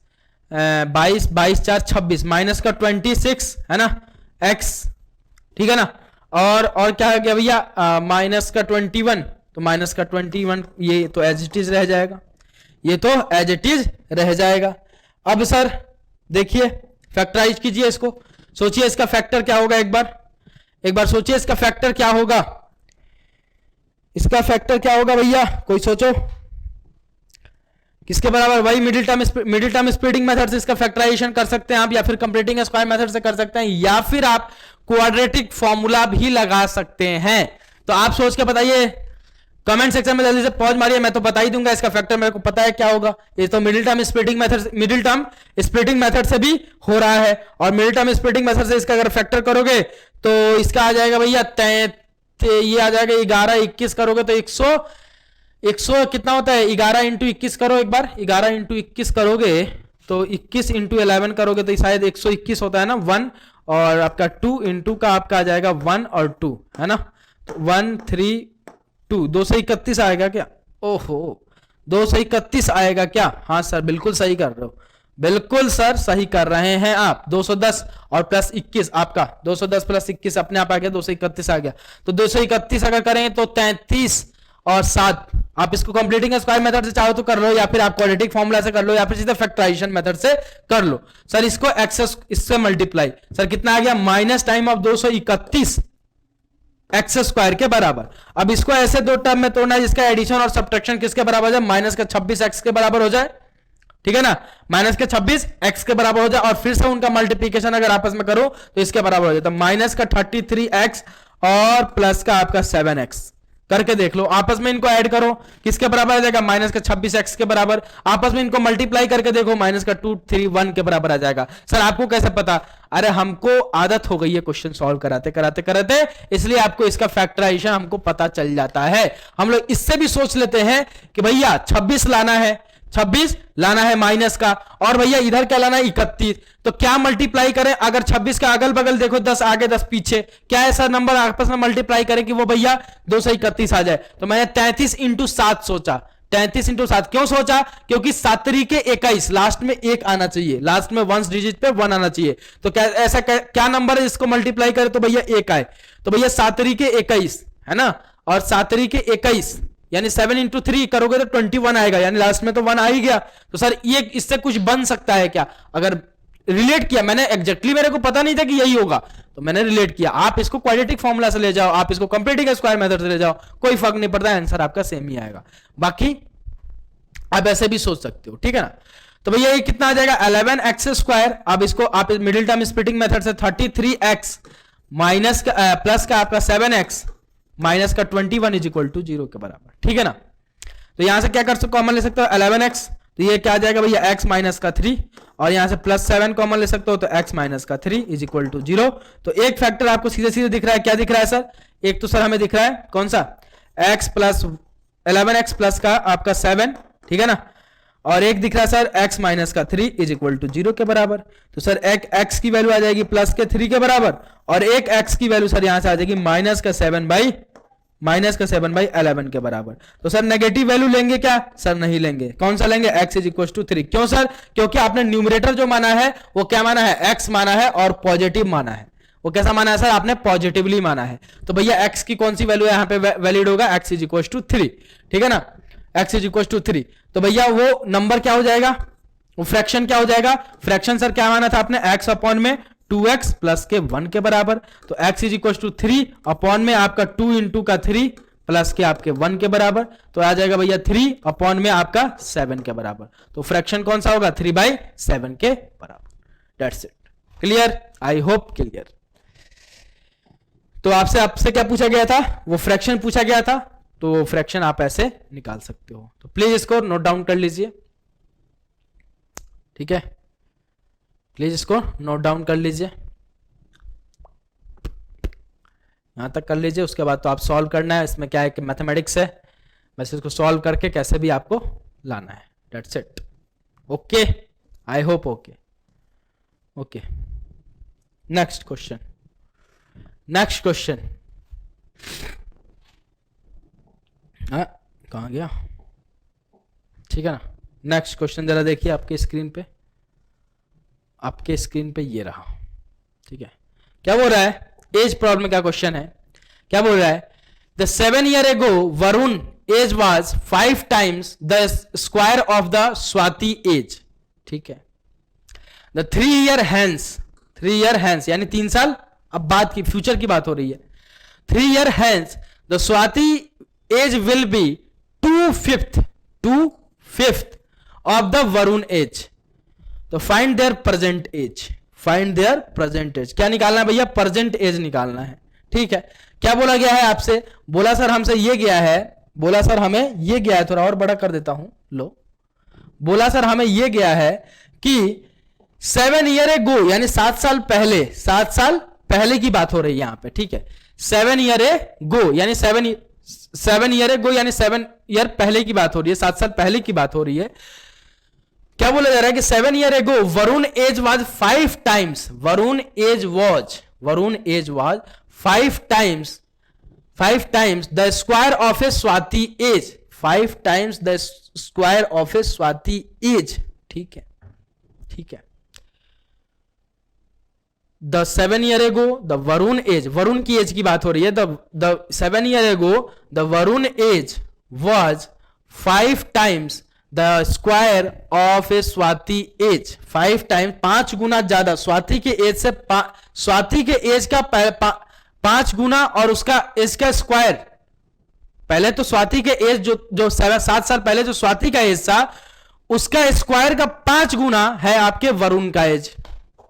22 22 4 26 माइनस का 26, है ना, एक्स, ठीक है ना, और क्या है क्या भैया? माइनस का 21, तो माइनस का 21, ये तो एज इट इज रह जाएगा, ये तो एज इट इज रह जाएगा। अब सर देखिए फैक्टराइज कीजिए इसको, सोचिए इसका फैक्टर क्या होगा, एक बार सोचिए इसका फैक्टर क्या होगा, इसका फैक्टर क्या होगा भैया? कोई सोचो किसके बराबर? भाई मिडिल टर्म स्प्लिटिंग मेथड से इसका फैक्टराइजेशन कर सकते हैं आप, या फिर कंप्लीटिंग स्क्वायर मेथड से कर सकते हैं, या फिर आप क्वाड्रेटिक फॉर्मूला भी लगा सकते हैं। तो आप सोच के बताइए, कमेंट सेक्शन में जल्दी से पॉज मारिए, मैं तो बता ही दूंगा इसका फैक्टर, मेरे को पता है क्या होगा। ये तो मिडिल टर्म स्प्लिटिंग मेथड से भी हो रहा है, और मिडिल टर्म स्प्लिटिंग मेथड से इसका अगर फैक्टर करोगे तो इसका आ जाएगा भैया ये आ जाएगा 11 21 करोगे तो 100 कितना होता है? 11 इंटू 21 करो एक बार, 11 इंटू 21 करोगे तो 21 इंटू 11 करोगे तो शायद 121 होता है ना, 1 और आपका 2 इंटू का आपका आ जाएगा 1 और 2, है ना, तो 1 3 2, 231 आएगा क्या? ओहो 231 आएगा क्या? हाँ सर बिल्कुल सही कर रहे हो, बिल्कुल सर सही कर रहे हैं आप। 210 और प्लस 21 आपका 210 प्लस 21 अपने आप आ गया 231 आ गया। तो 231 अगर करें तो 33 और 7, आप इसको कंप्लीटिंग स्क्वायर मेथड से चाहो तो कर लो, या फिर आप क्वाड्रेटिक फॉर्मूला से कर लो, या फिर सीधे फैक्टराइजेशन मेथड से कर लो। सर इसको एक्स इससे मल्टीप्लाई, सर कितना आ गया? Minus time of 231 x square के बराबर। अब इसको ऐसे दो टर्म में तोड़ना है जिसका एडिशन और सब्ट्रैक्शन किसके बराबर हो जाए? माइनस का 26 एक्स के बराबर हो जाए, ठीक है ना, माइनस के 26 एक्स के बराबर हो जाए, और फिर से उनका मल्टीप्लीकेशन अगर आपस में करो तो इसके बराबर हो जाता है माइनस का 33 एक्स और प्लस का आपका 7 एक्स। करके देख लो, आपस में इनको ऐड करो, किसके बराबर आ जाएगा? माइनस का 26 एक्स के बराबर। आपस में इनको मल्टीप्लाई करके देखो, माइनस का 231 के बराबर आ जाएगा। सर आपको कैसे पता? अरे हमको आदत हो गई है क्वेश्चन सॉल्व कराते कराते कराते, इसलिए आपको इसका फैक्टराइजेशन हमको पता चल जाता है। हम लोग इससे भी सोच लेते हैं कि भैया 26 लाना है, 26 लाना है माइनस का, और भैया इधर क्या लाना है? 31। तो क्या मल्टीप्लाई करें? अगर 26 का अगल बगल देखो 10 आगे 10 पीछे, क्या ऐसा नंबर आपस में मल्टीप्लाई करें कि वो भैया 231 आ जाए? तो मैंने 33 इंटू 7 सोचा। 33 इंटू 7 क्यों सोचा? क्योंकि 7 तरीके 21, लास्ट में 1 आना चाहिए, लास्ट में 1 डिजिट पे 1 आना चाहिए। तो क्या ऐसा क्या नंबर है इसको मल्टीप्लाई करें तो भैया 1 आए? तो भैया 7 तरीके 21 है ना, और 7 तरीके 21 यानी 7 इंटू 3 करोगे तो 21 आएगा, यानी लास्ट में तो 1 आ ही गया। तो सर ये इससे कुछ बन सकता है क्या? अगर रिलेट किया मैंने, एग्जैक्टली मेरे को पता नहीं था कि यही होगा, तो मैंने रिलेट किया। आप इसको क्वाड्रेटिक फॉर्मूला से ले जाओ, आप इसको कंप्लीटिंग स्क्वायर मेथड से ले जाओ, कोई फर्क नहीं पड़ता, आंसर आपका सेम ही आएगा। बाकी आप ऐसे भी सोच सकते हो, ठीक है ना। तो भैया ये कितना आ जाएगा? 11 एक्स स्क्वायर। अब इसको आप मिडिल टर्म स्प्लिटिंग मेथड से 33 एक्स माइनस का प्लस का आपका 7 एक्स माइनस का 21 इज इक्वल टू 0 के बराबर, ठीक है ना। तो यहां से क्या कर सकते हो? कॉमन ले सकते हो 11x, तो ये क्या आ जाएगा भैया? x माइनस का 3, और यहां से प्लस 7 कॉमन ले सकते हो तो x माइनस का 3 इज इक्वल टू 0। तो एक फैक्टर आपको सीधे सीधे दिख रहा है, क्या दिख रहा है सर? एक तो सर हमें दिख रहा है कौन सा? x प्लस 11x प्लस का आपका 7, ठीक है ना, और एक दिख रहा है सर x माइनस का 3 इज इक्वल टू 0 के बराबर। तो सर एक x की वैल्यू आ जाएगी प्लस के 3 के बराबर, और एक x की वैल्यू सर यहां से आ जाएगी माइनस का 7/11 के बराबर। तो सर नेगेटिव वैल्यू लेंगे क्या? सर नहीं लेंगे। कौन सा लेंगे? x is equal to 3। क्यों सर? क्योंकि आपने न्यूमरेटर जो माना है वो क्या माना है? x माना है, और पॉजिटिव माना है। वो कैसा माना है सर? आपने पॉजिटिवली माना है। तो भैया x की कौन सी वैल्यू यहां पे वैलिड होगा? x इज इक्वल टू 3, ठीक है ना, x इज इक्वल टू 3। तो भैया वो नंबर क्या हो जाएगा? वो फ्रैक्शन क्या हो जाएगा? फ्रैक्शन सर क्या माना था आपने? x अपॉन में 2x प्लस के 1 के बराबर। तो x is equal to 3 upon में आपका 2 इंटू का 3 प्लस के आपके 1 के बराबर। तो आ जाएगा भैया 3 अपॉन में आपका 7 के बराबर। तो फ्रैक्शन कौन सा होगा? 3/7 के बराबर। That's it. Clear? I hope clear. तो आपसे क्या पूछा गया था? वो फ्रैक्शन पूछा गया था, तो फ्रैक्शन आप ऐसे निकाल सकते हो। तो प्लीज इसको नोट डाउन कर लीजिए, ठीक है, प्लीज इसको नोट डाउन कर लीजिए, यहां तक कर लीजिए। उसके बाद तो आप सॉल्व करना है। इसमें क्या है कि मैथमेटिक्स है, बस इसको सॉल्व करके कैसे भी आपको लाना है। That's it. Okay, I hope okay. Okay, next question. Next question कहां गया? ठीक है ना। नेक्स्ट क्वेश्चन जरा देखिए आपके स्क्रीन पे, आपके स्क्रीन पे ये रहा, ठीक है। क्या बोल रहा है? एज प्रॉब्लम में क्या क्वेश्चन है? क्या बोल रहा है? The 7 year ago Varun age was 5 times the square of the Swati age, ठीक है। द 3 year hence यानी 3 साल, अब बात की फ्यूचर की बात हो रही है। 3 year hence the Swati age will be 2/5 of the Varun age. तो find their present age, find their present age. क्या निकालना है भैया? प्रेजेंट एज निकालना है, ठीक है। क्या बोला गया है आपसे? बोला सर हमसे ये गया है, बोला सर हमें ये गया है, थोड़ा और बड़ा कर देता हूं, लो। बोला सर हमें ये गया है कि 7 year ago यानी 7 साल पहले, 7 साल पहले की बात हो रही है यहां पे, ठीक है। 7 year ago यानी 7 year ago यानी 7 ईयर पहले की बात हो रही है, 7 साल पहले की बात हो रही है। क्या बोला जा रहा है कि 7 year ago Varun age was 5 टाइम्स, Varun age was 5 times the square of a Swati age, 5 times the square of a Swati age. ठीक है, ठीक है। The 7 year ago the Varun age, Varun की एज की बात हो रही है, the 7 year ago the Varun age was 5 times the square of a Swati age, 5 times 5 गुना ज्यादा स्वाति के एज से, स्वाति के एज का 5 गुना और उसका एज का स्क्वायर। पहले तो स्वाति के एज जो 7 साल पहले जो स्वाति का एज था उसका स्क्वायर का 5 गुना है आपके वरुण का एज।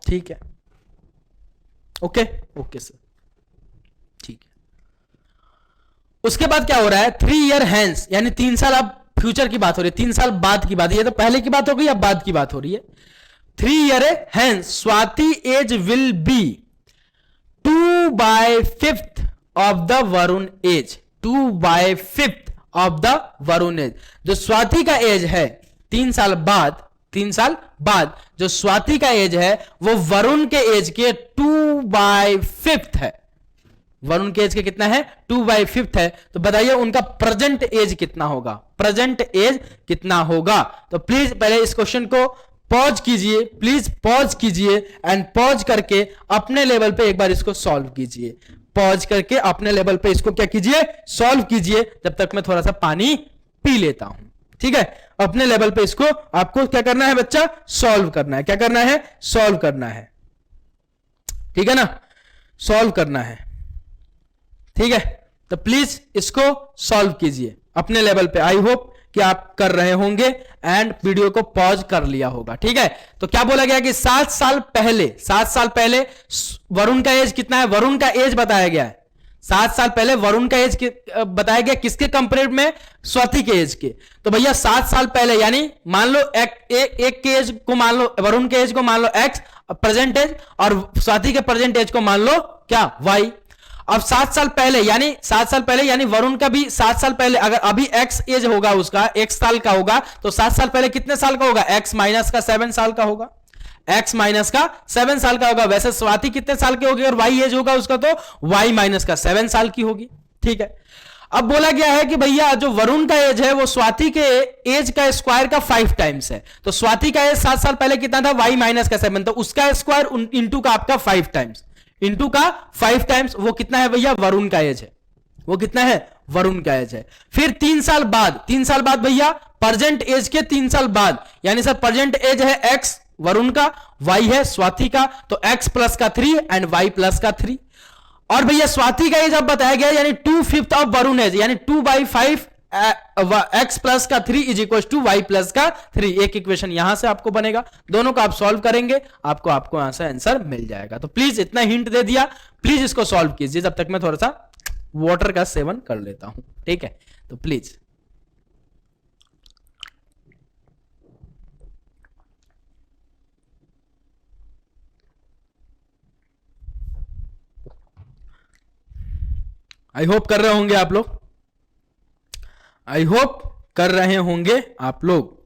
ठीक है, ओके ओके सर, ठीक है। उसके बाद क्या हो रहा है, 3 ईयर हैंस, यानी 3 साल अब फ्यूचर की बात हो रही है, 3 साल बाद की बात, ये तो पहले की बात हो गई, अब बाद की बात हो रही है। 3 year hence Swati age will be 2/5 of the Varun age, 2/5 of the Varun age. जो स्वाति का एज है 3 साल बाद, 3 साल बाद जो स्वाति का एज है वो वरुण के एज के 2/5 है। वरुण के एज के कितना है, 2/5 है। तो बताइए उनका प्रेजेंट एज कितना होगा, प्रेजेंट एज कितना होगा। तो प्लीज पहले इस क्वेश्चन को पॉज कीजिए, प्लीज पॉज कीजिए एंड पॉज करके अपने लेवल पे एक बार इसको सॉल्व कीजिए, पॉज करके अपने लेवल पे इसको क्या कीजिए, सॉल्व कीजिए, जब तक मैं थोड़ा सा पानी पी लेता हूं। ठीक है, अपने लेवल पे इसको आपको क्या करना है बच्चा, सॉल्व करना है। क्या करना है, सॉल्व करना है। ठीक है ना, सॉल्व करना है। ठीक है, तो प्लीज इसको सॉल्व कीजिए अपने लेवल पे। आई होप कि आप कर रहे होंगे एंड वीडियो को पॉज कर लिया होगा। ठीक है, तो क्या बोला गया कि 7 साल पहले वरुण का एज कितना है, वरुण का एज बताया गया है 7 साल पहले वरुण का एज बताया गया किसके कंपेयर में, स्वाति के एज के। तो भैया 7 साल पहले यानी मान लो एक के एज को मान लो, वरुण के एज को मान लो x प्रेजेंट एज, और स्वाति के प्रेजेंट एज को मान लो क्या, y। अब 7 साल पहले यानी 7 साल पहले यानी वरुण का भी 7 साल पहले, अगर अभी x एज होगा उसका, x साल का होगा, तो 7 साल पहले कितने साल का होगा, x माइनस का 7 साल का होगा, x माइनस का 7 साल का होगा। वैसे स्वाति कितने साल की होगी, अगर y एज होगा उसका तो y माइनस का 7 साल की होगी। ठीक है, अब बोला गया है कि भैया जो वरुण का एज है वो स्वाति के एज का स्क्वायर का 5 टाइम्स है। तो स्वाति का एज 7 साल पहले कितना था, y माइनस का 7, तो उसका स्क्वायर इंटू का आपका 5 टाइम्स, इंटू का 5 टाइम्स, वो कितना है भैया, वरुण का एज है, वो कितना है, वरुण का एज है। फिर 3 साल बाद भैया प्रेजेंट एज के 3 साल बाद, यानी सर प्रेजेंट एज है x वरुण का, y है स्वाति का, तो x प्लस का 3 एंड y प्लस का 3। और भैया स्वाति का एज अब बताया गया यानी 2/5 ऑफ वरुण एज, यानी 2/5 x प्लस का 3 is equal to y plus का 3। एक इक्वेशन यहां से आपको बनेगा, दोनों को आप सॉल्व करेंगे, आपको यहां से आंसर मिल जाएगा। तो प्लीज इतना हिंट दे दिया, प्लीज इसको सॉल्व कीजिए जब तक मैं थोड़ा सा वाटर का सेवन कर लेता हूं। ठीक है, तो प्लीज आई होप कर रहे होंगे आप लोग, आई होप कर रहे होंगे आप लोग।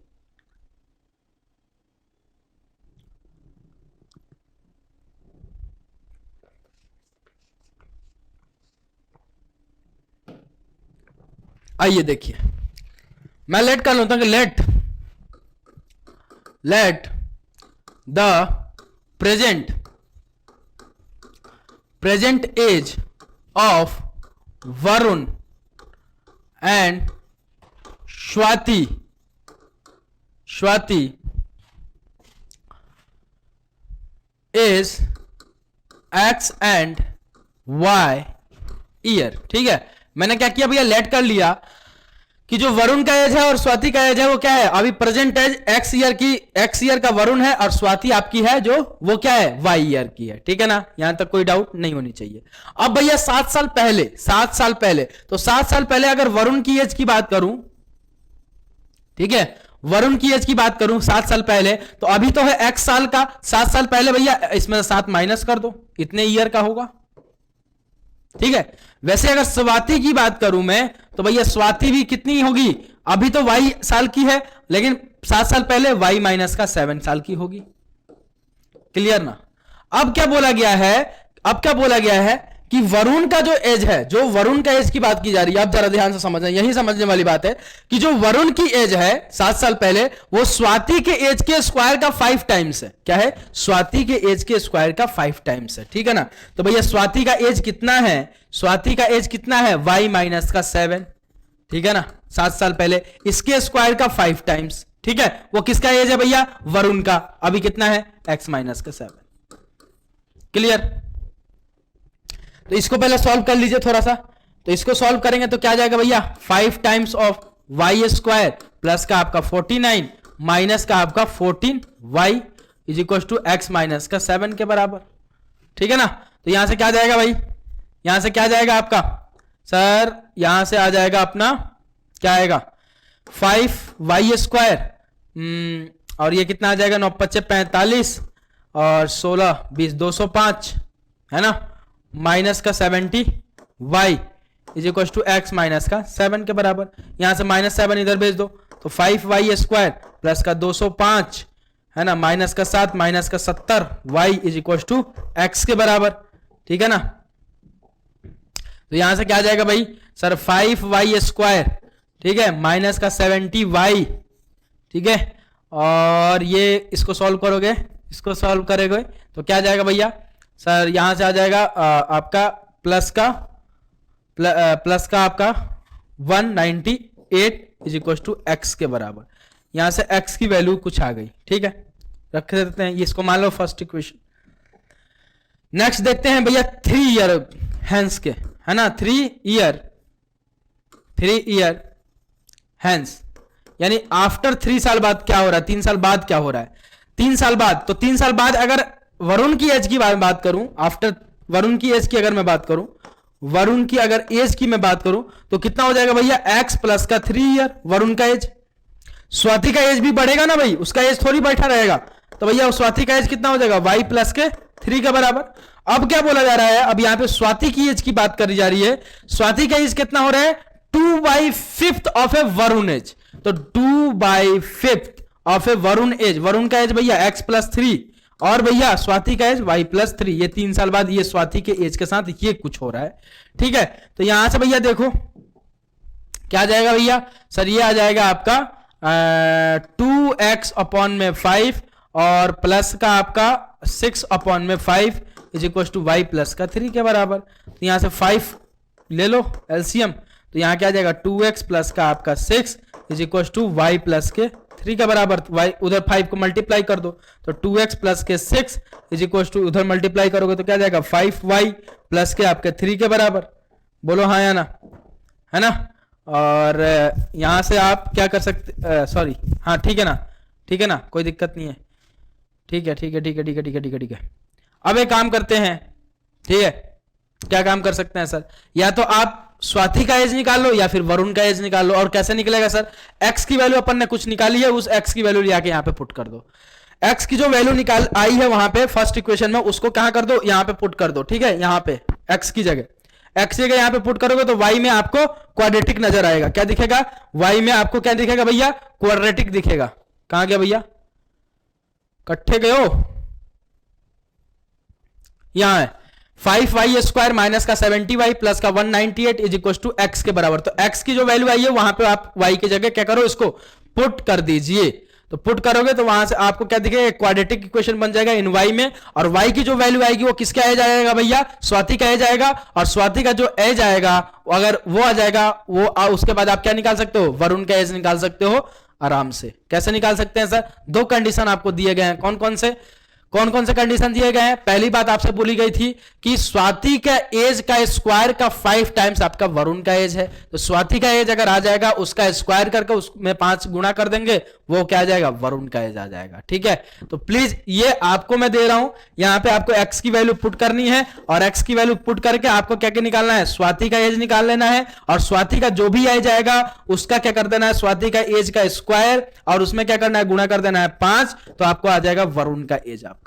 आइए देखिए, मैं लेट कर लेता हूं कि let the present age of Varun and Swati is x and y year. ठीक है, मैंने क्या किया भैया, लेट कर लिया कि जो वरुण का एज है और स्वाति का एज है वो क्या है, अभी प्रेजेंट एज x ईयर का वरुण है और स्वाति आपकी है जो वो क्या है, y ईयर की है। ठीक है ना, यहां तक कोई डाउट नहीं होनी चाहिए। अब भैया 7 साल पहले तो 7 साल पहले अगर वरुण की एज की बात करूं, ठीक है, वरुण की एज की बात करूं 7 साल पहले, तो अभी तो है x साल का, 7 साल पहले भैया इसमें 7 माइनस कर दो, इतने ईयर का होगा। ठीक है, वैसे अगर स्वाति की बात करूं मैं तो भैया स्वाति भी कितनी होगी, अभी तो y साल की है, लेकिन 7 साल पहले y माइनस का 7 साल की होगी। क्लियर ना? अब क्या बोला गया है कि वरुण का जो एज है, जो वरुण का एज की बात की जा रही है, आप जरा ध्यान से समझना, यही समझने वाली बात है कि जो वरुण की एज है 7 साल पहले, वो स्वाति के एज के स्क्वायर का 5 टाइम्स है। क्या है? स्वाति के एज के स्क्वायर का 5 टाइम्स है। ठीक है ना? तो भैया स्वाति का एज कितना है? स्वाति का एज कितना है? y माइनस का 7। ठीक है ना? 7 साल पहले, इसके स्क्वायर का 5 टाइम्स। ठीक है? वो किसका एज है भैया? वरुण का। अभी कितना है? x माइनस का 7। क्लियर? तो इसको पहले सॉल्व कर लीजिए थोड़ा सा। तो इसको सॉल्व करेंगे तो क्या जाएगा भैया? 5 times of y square plus का आपका 49 माइनस का आपका 14y is equal to x minus का 7 के बराबर। ठीक है ना? तो यहां से क्या जाएगा भाई? यहां से क्या जाएगा आपका? सर यहां से आ जाएगा अपना, क्या आएगा? 5y स्क्वायर और ये कितना आ जाएगा? 9 × 5 = 45 और 16 20 205 है ना, माइनस का 70 y is equal to x minus का 7 के बराबर। यहां से -7 इधर भेज दो तो 5y स्क्वायर प्लस का 205 है ना, माइनस का 7 माइनस का 70 y is equal to x के बराबर। ठीक है ना? तो यहां से क्या जाएगा भाई? सर 5y स्क्वायर, ठीक है, माइनस का 70y। ठीक है, और ये इसको सॉल्व करोगे, इसको सॉल्व करोगे तो क्या जाएगा भैया? सर यहां से आ जाएगा आपका प्लस का आपका 198 इज इक्वल टू x के बराबर। यहां से x की वैल्यू कुछ आ गई। ठीक है, रख देते हैं इसको, मान लो फर्स्ट इक्वेशन। नेक्स्ट देखते हैं भैया 3 ईयर हैंस के, है ना, 3 ईयर हैंस, यानी आफ्टर 3 साल बाद क्या हो रहा है? 3 साल बाद क्या हो रहा है? 3 साल बाद, तो 3 साल बाद अगर वरुण की एज की बात करूं, आफ्टर वरुण की एज की अगर मैं बात करूं, वरुण की अगर एज की मैं बात करूं तो कितना हो जाएगा भैया? x प्लस का 3 ईयर वरुण का एज। स्वाति का एज भी बढ़ेगा ना भाई, उसका एज थोड़ी बैठा रहेगा, तो भैया स्वाति का एज कितना हो जाएगा? y प्लस के 3 के बराबर। अब क्या बोला जा रहा है? अब यहां पे स्वाति की एज की बात करी जा रही है। स्वाति का एज कितना हो रहा है? 2/5 ऑफ ए वरुण एज। तो 2/5 of a Varun age, Varun का एज भैया x प्लस 3 और भैया स्वाति का एज y प्लस 3। ये 3 साल बाद ये स्वाति के एज के साथ ये कुछ हो रहा है। ठीक है, तो यहां से भैया देखो क्या जाएगा भैया? सर ये आ जाएगा आपका 2x अपॉन में 5 और प्लस का आपका 6 अपॉन में 5 is equal to y plus का 3 के बराबर। तो यहां से 5 ले लो एलसीएम, तो यहां क्या जाएगा? 2x प्लस का आपका 6 is equal to y plus के 3 के बराबर। y उधर 5 को मल्टीप्लाई कर दो तो 2x प्लस के 6 इज इक्वल टू उधर मल्टीप्लाई करोगे तो क्या जाएगा? 5y प्लस के आपके 3 के बराबर। बोलो हाँ या ना? है ना? और यहां से आप क्या कर सकते, सॉरी हाँ ठीक है ना, ठीक है ना, कोई दिक्कत नहीं है। ठीक है ठीक है ठीक है ठीक है ठीक है ठीक है ठीक है। अब एक काम करते हैं, ठीक है, क्या काम कर सकते हैं सर? या तो आप स्वाति का एज निकाल लो या फिर वरुण का एज निकाल लो। और कैसे निकलेगा सर? x की वैल्यू अपन ने कुछ निकाली है, उस x की वैल्यू लेके यहां पे पुट कर दो। x की जो वैल्यू निकाल आई है वहां पे फर्स्ट इक्वेशन में, उसको कहां कर दो? यहां पे पुट कर दो। ठीक है, यहां पे x की जगह यहां पे पुट करोगे तो y में आपको क्वाड्रेटिक नजर आएगा। क्या दिखेगा? y में आपको क्या दिखेगा भैया? क्वाड्रेटिक दिखेगा। कहां गया भैया? कट्ठे गए हो? यहां है 5y स्क्वायर माइनस का 70y प्लस का 198 इज इक्वल टू x के बराबर। तो x की जो वैल्यू आई है वहां पे आप y की जगह क्या करो? इसको पुट कर दीजिए। तो पुट करोगे तो वहां से आपको क्या दिखेगा? क्वाड्रेटिक इक्वेशन बन जाएगा इन y में, और y की जो वैल्यू आएगी वो किसका एज आएगा भैया? स्वाति का एज आएगा। और स्वाति का जो एज आएगा अगर वो आ जाएगा, वो उसके बाद आप क्या निकाल सकते हो? वरुण का एज निकाल सकते हो आराम से। कैसे निकाल सकते हैं सर? 2 कंडीशन आपको दिए गए हैं। कौन कौन से कंडीशन दिए गए हैं? पहली बात आपसे बोली गई थी कि स्वाति का एज का स्क्वायर का 5 टाइम्स आपका वरुण का एज है। तो स्वाति का एज अगर आ जाएगा उसका स्क्वायर करके उसमें 5 गुणा कर देंगे, वो क्या आ जाएगा? वरुण का एज आ जाएगा। ठीक है, तो प्लीज ये आपको मैं दे रहा हूं, यहां पे आपको x की वैल्यू पुट करनी है और x की वैल्यू पुट करके आपको क्या क्या निकालना है? स्वाति का एज निकाल लेना है। और स्वाति का जो भी एज आएगा उसका क्या कर देना है? स्वाति का एज का स्क्वायर और उसमें क्या करना है? गुणा कर देना है 5, तो आपको आ जाएगा वरुण का एज आपका।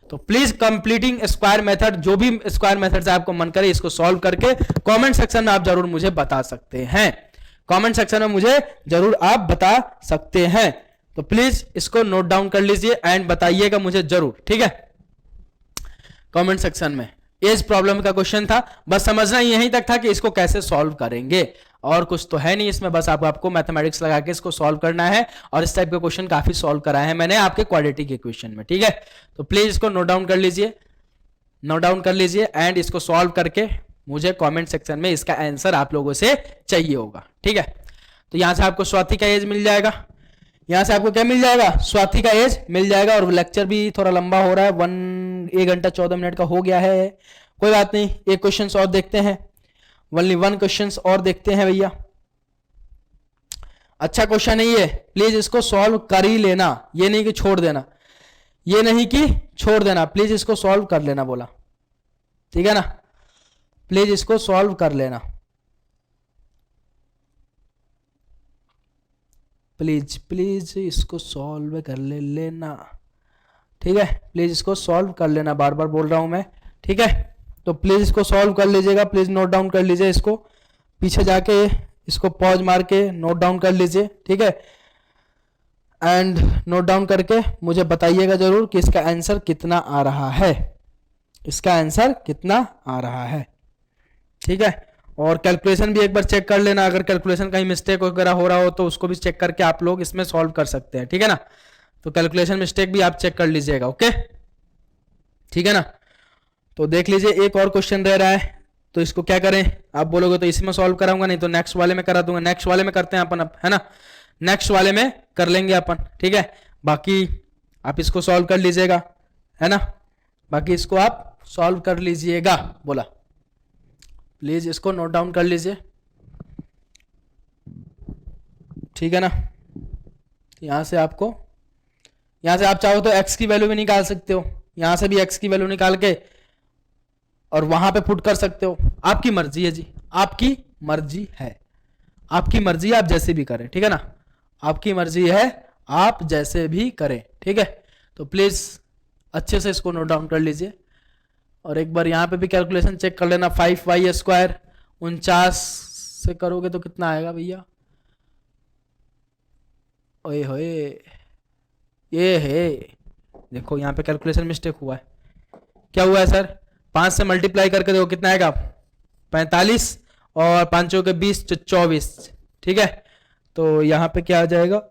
तो प्लीज कंप्लीटिंग स्क्वायर मेथड, जो भी स्क्वायर मेथड से आपको मन करे इसको सॉल्व करके कमेंट सेक्शन में आप जरूर मुझे बता सकते हैं। कमेंट सेक्शन में मुझे जरूर आप बता सकते हैं। तो प्लीज इसको नोट डाउन कर लीजिए एंड बताइएगा मुझे जरूर, ठीक है, कमेंट सेक्शन में। एज प्रॉब्लम का क्वेश्चन था, बस समझना यहीं तक था कि इसको कैसे सॉल्व करेंगे, और कुछ तो है नहीं इसमें, बस आपको मैथमेटिक्स लगा के इसको सॉल्व करना है। और इस टाइप के क्वेश्चन काफी सॉल्व कराए हैं मैंने आपके क्वाड्रेटिक इक्वेशन में, ठीक है। तो प्लीज इसको नोट डाउन कर लीजिए, नोट डाउन कर लीजिए एंड इसको सॉल्व करके मुझे कमेंट सेक्शन में इसका आंसर आप लोगों से चाहिए होगा, ठीक है। तो यहां से आपको स्वाति का एज मिल जाएगा, यहां से आपको क्या मिल जाएगा, स्वाति का एज मिल जाएगा। और लेक्चर भी थोड़ा लंबा हो रहा है, 1 घंटा 14 मिनट का हो गया है, कोई बात नहीं। एक क्वेश्चन और देखते हैं, ओनली 1 क्वेश्चन और देखते हैं भैया। अच्छा क्वेश्चन है ये, प्लीज इसको सॉल्व कर ही लेना, ये नहीं कि छोड़ देना, ये नहीं कि छोड़ देना, प्लीज इसको सॉल्व कर लेना बोला, ठीक है ना, प्लीज इसको सॉल्व कर लेना, प्लीज प्लीज इसको सॉल्व कर लेना, ठीक है, प्लीज इसको सॉल्व कर लेना, बार बार बोल रहा हूं मैं, ठीक है। तो प्लीज इसको सॉल्व कर लीजिएगा, प्लीज नोट डाउन कर लीजिए, इसको पीछे जाके इसको पॉज मार के नोट डाउन कर लीजिए, ठीक है, एंड नोट डाउन करके मुझे बताइएगा जरूर कि इसका आंसर कितना आ रहा है, इसका आंसर कितना आ रहा है, ठीक है। और कैलकुलेशन भी एक बार चेक कर लेना, अगर कैलकुलेशन कहीं मिस्टेक वगैरह हो रहा हो तो उसको भी चेक करके आप लोग इसमें सॉल्व कर सकते हैं, ठीक है ना। तो कैलकुलेशन मिस्टेक भी आप चेक कर लीजिएगा, ओके, ठीक है ना। तो देख लीजिए एक और क्वेश्चन रह रहा है, तो इसको क्या करें, आप बोलोगे तो इसी में सॉल्व कराऊंगा, नहीं तो नेक्स्ट वाले में करा दूंगा, नेक्स्ट वाले में करते हैं अपन अब, है ना, नेक्स्ट वाले में कर लेंगे अपन, ठीक है। बाकी आप इसको सॉल्व कर लीजिएगा, है ना, बाकी इसको आप सॉल्व कर लीजिएगा बोला, प्लीज इसको नोट डाउन कर लीजिए, ठीक है ना। यहां से आपको, यहां से आप चाहो तो x की वैल्यू भी निकाल सकते हो, यहां से भी x की वैल्यू निकाल के और वहां पे पुट कर सकते हो, आपकी मर्जी है जी, आपकी मर्जी है, आपकी मर्जी है, आप जैसे भी करें, ठीक है ना, आपकी मर्जी है, आप जैसे भी करें, ठीक है। तो प्लीज अच्छे से इसको नोट डाउन कर लीजिए और एक बार यहां पे भी कैलकुलेशन चेक कर लेना। 5y² 49 से करोगे तो कितना आएगा भैया, ओए होए, ये है, देखो यहाँ पे कैलकुलेशन मिस्टेक हुआ है, क्या हुआ है सर, 5 से मल्टीप्लाई करके देखो कितना आएगा, 45 और 5 के 20 24, ठीक है। तो यहाँ पे क्या आ जाएगा,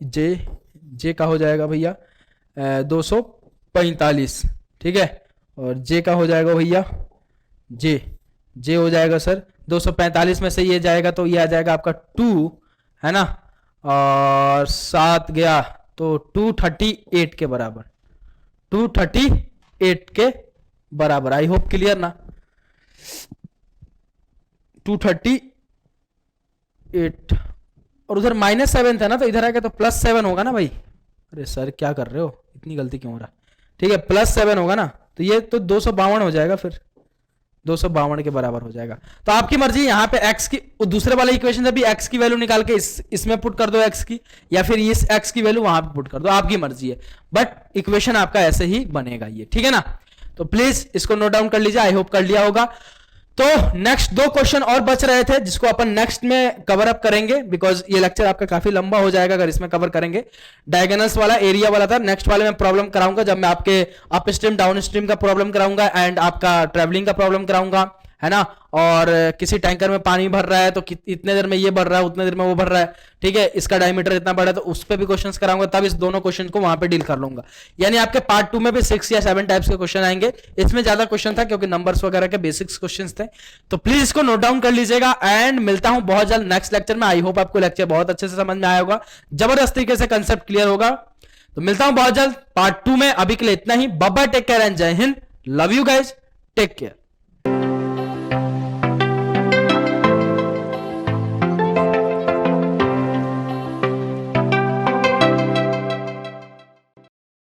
जे का हो जाएगा भैया 245, ठीक है, और जे का हो जाएगा भैया, जे हो जाएगा सर 245 में से ये जाएगा तो ये आ जाएगा आपका 2, है ना, और 7 गया तो 238 के बराबर, 238 के बराबर। आई होप क्लियर ना, 238 और उधर -7 था ना, तो इधर आएगा तो +7 होगा ना भाई, अरे सर क्या कर रहे हो, इतनी गलती क्यों हो रहा, ठीक है, +7 होगा ना, तो ये तो 252 हो जाएगा, फिर 252 के बराबर हो जाएगा। तो आपकी मर्जी, यहाँ पे x की दूसरे वाले इक्वेशन से भी x की वैल्यू निकाल के इसमें पुट कर दो x की, या फिर इस x की वैल्यू वहां पे पुट कर दो, आपकी मर्जी है, बट इक्वेशन आपका ऐसे ही बनेगा ये, ठीक है ना। तो प्लीज इसको नोट डाउन कर लीजिए, आई होप कर लिया होगा। तो नेक्स्ट 2 क्वेश्चन और बच रहे थे जिसको अपन नेक्स्ट में कवर अप करेंगे, बिकॉज ये लेक्चर आपका काफी लंबा हो जाएगा अगर इसमें कवर करेंगे। डायगोनल्स वाला, एरिया वाला था, नेक्स्ट वाले में प्रॉब्लम कराऊंगा जब मैं आपके अप स्ट्रीम डाउन स्ट्रीम का प्रॉब्लम कराऊंगा एंड आपका ट्रेवलिंग का प्रॉब्लम कराऊंगा, है ना, और किसी टैंकर में पानी भर रहा है तो इतने देर में ये भर रहा है, उतने देर में वो भर रहा है, ठीक है, इसका डायमीटर इतना बड़ा है, तो उस पर भी क्वेश्चंस कराऊंगा, तब इस दोनों क्वेश्चन को वहां पे डील कर लूंगा। यानी आपके पार्ट 2 में भी 6 या 7 टाइप्स के क्वेश्चन आएंगे, इसमें ज्यादा क्वेश्चन था क्योंकि नंबर्स वगैरह के बेसिक्स क्वेश्चन थे। तो प्लीज इसको नोट डाउन कर लीजिएगा एंड मिलता हूं बहुत जल्द नेक्स्ट लेक्चर में। आई होप आपको लेक्चर बहुत अच्छे से समझ में आया होगा, जबरदस्त तरीके से कंसेप्ट क्लियर होगा। तो मिलता हूं बहुत जल्द पार्ट 2 में, अभी के लिए इतना ही, bye bye, take care and Jai Hind, love you guys, take care.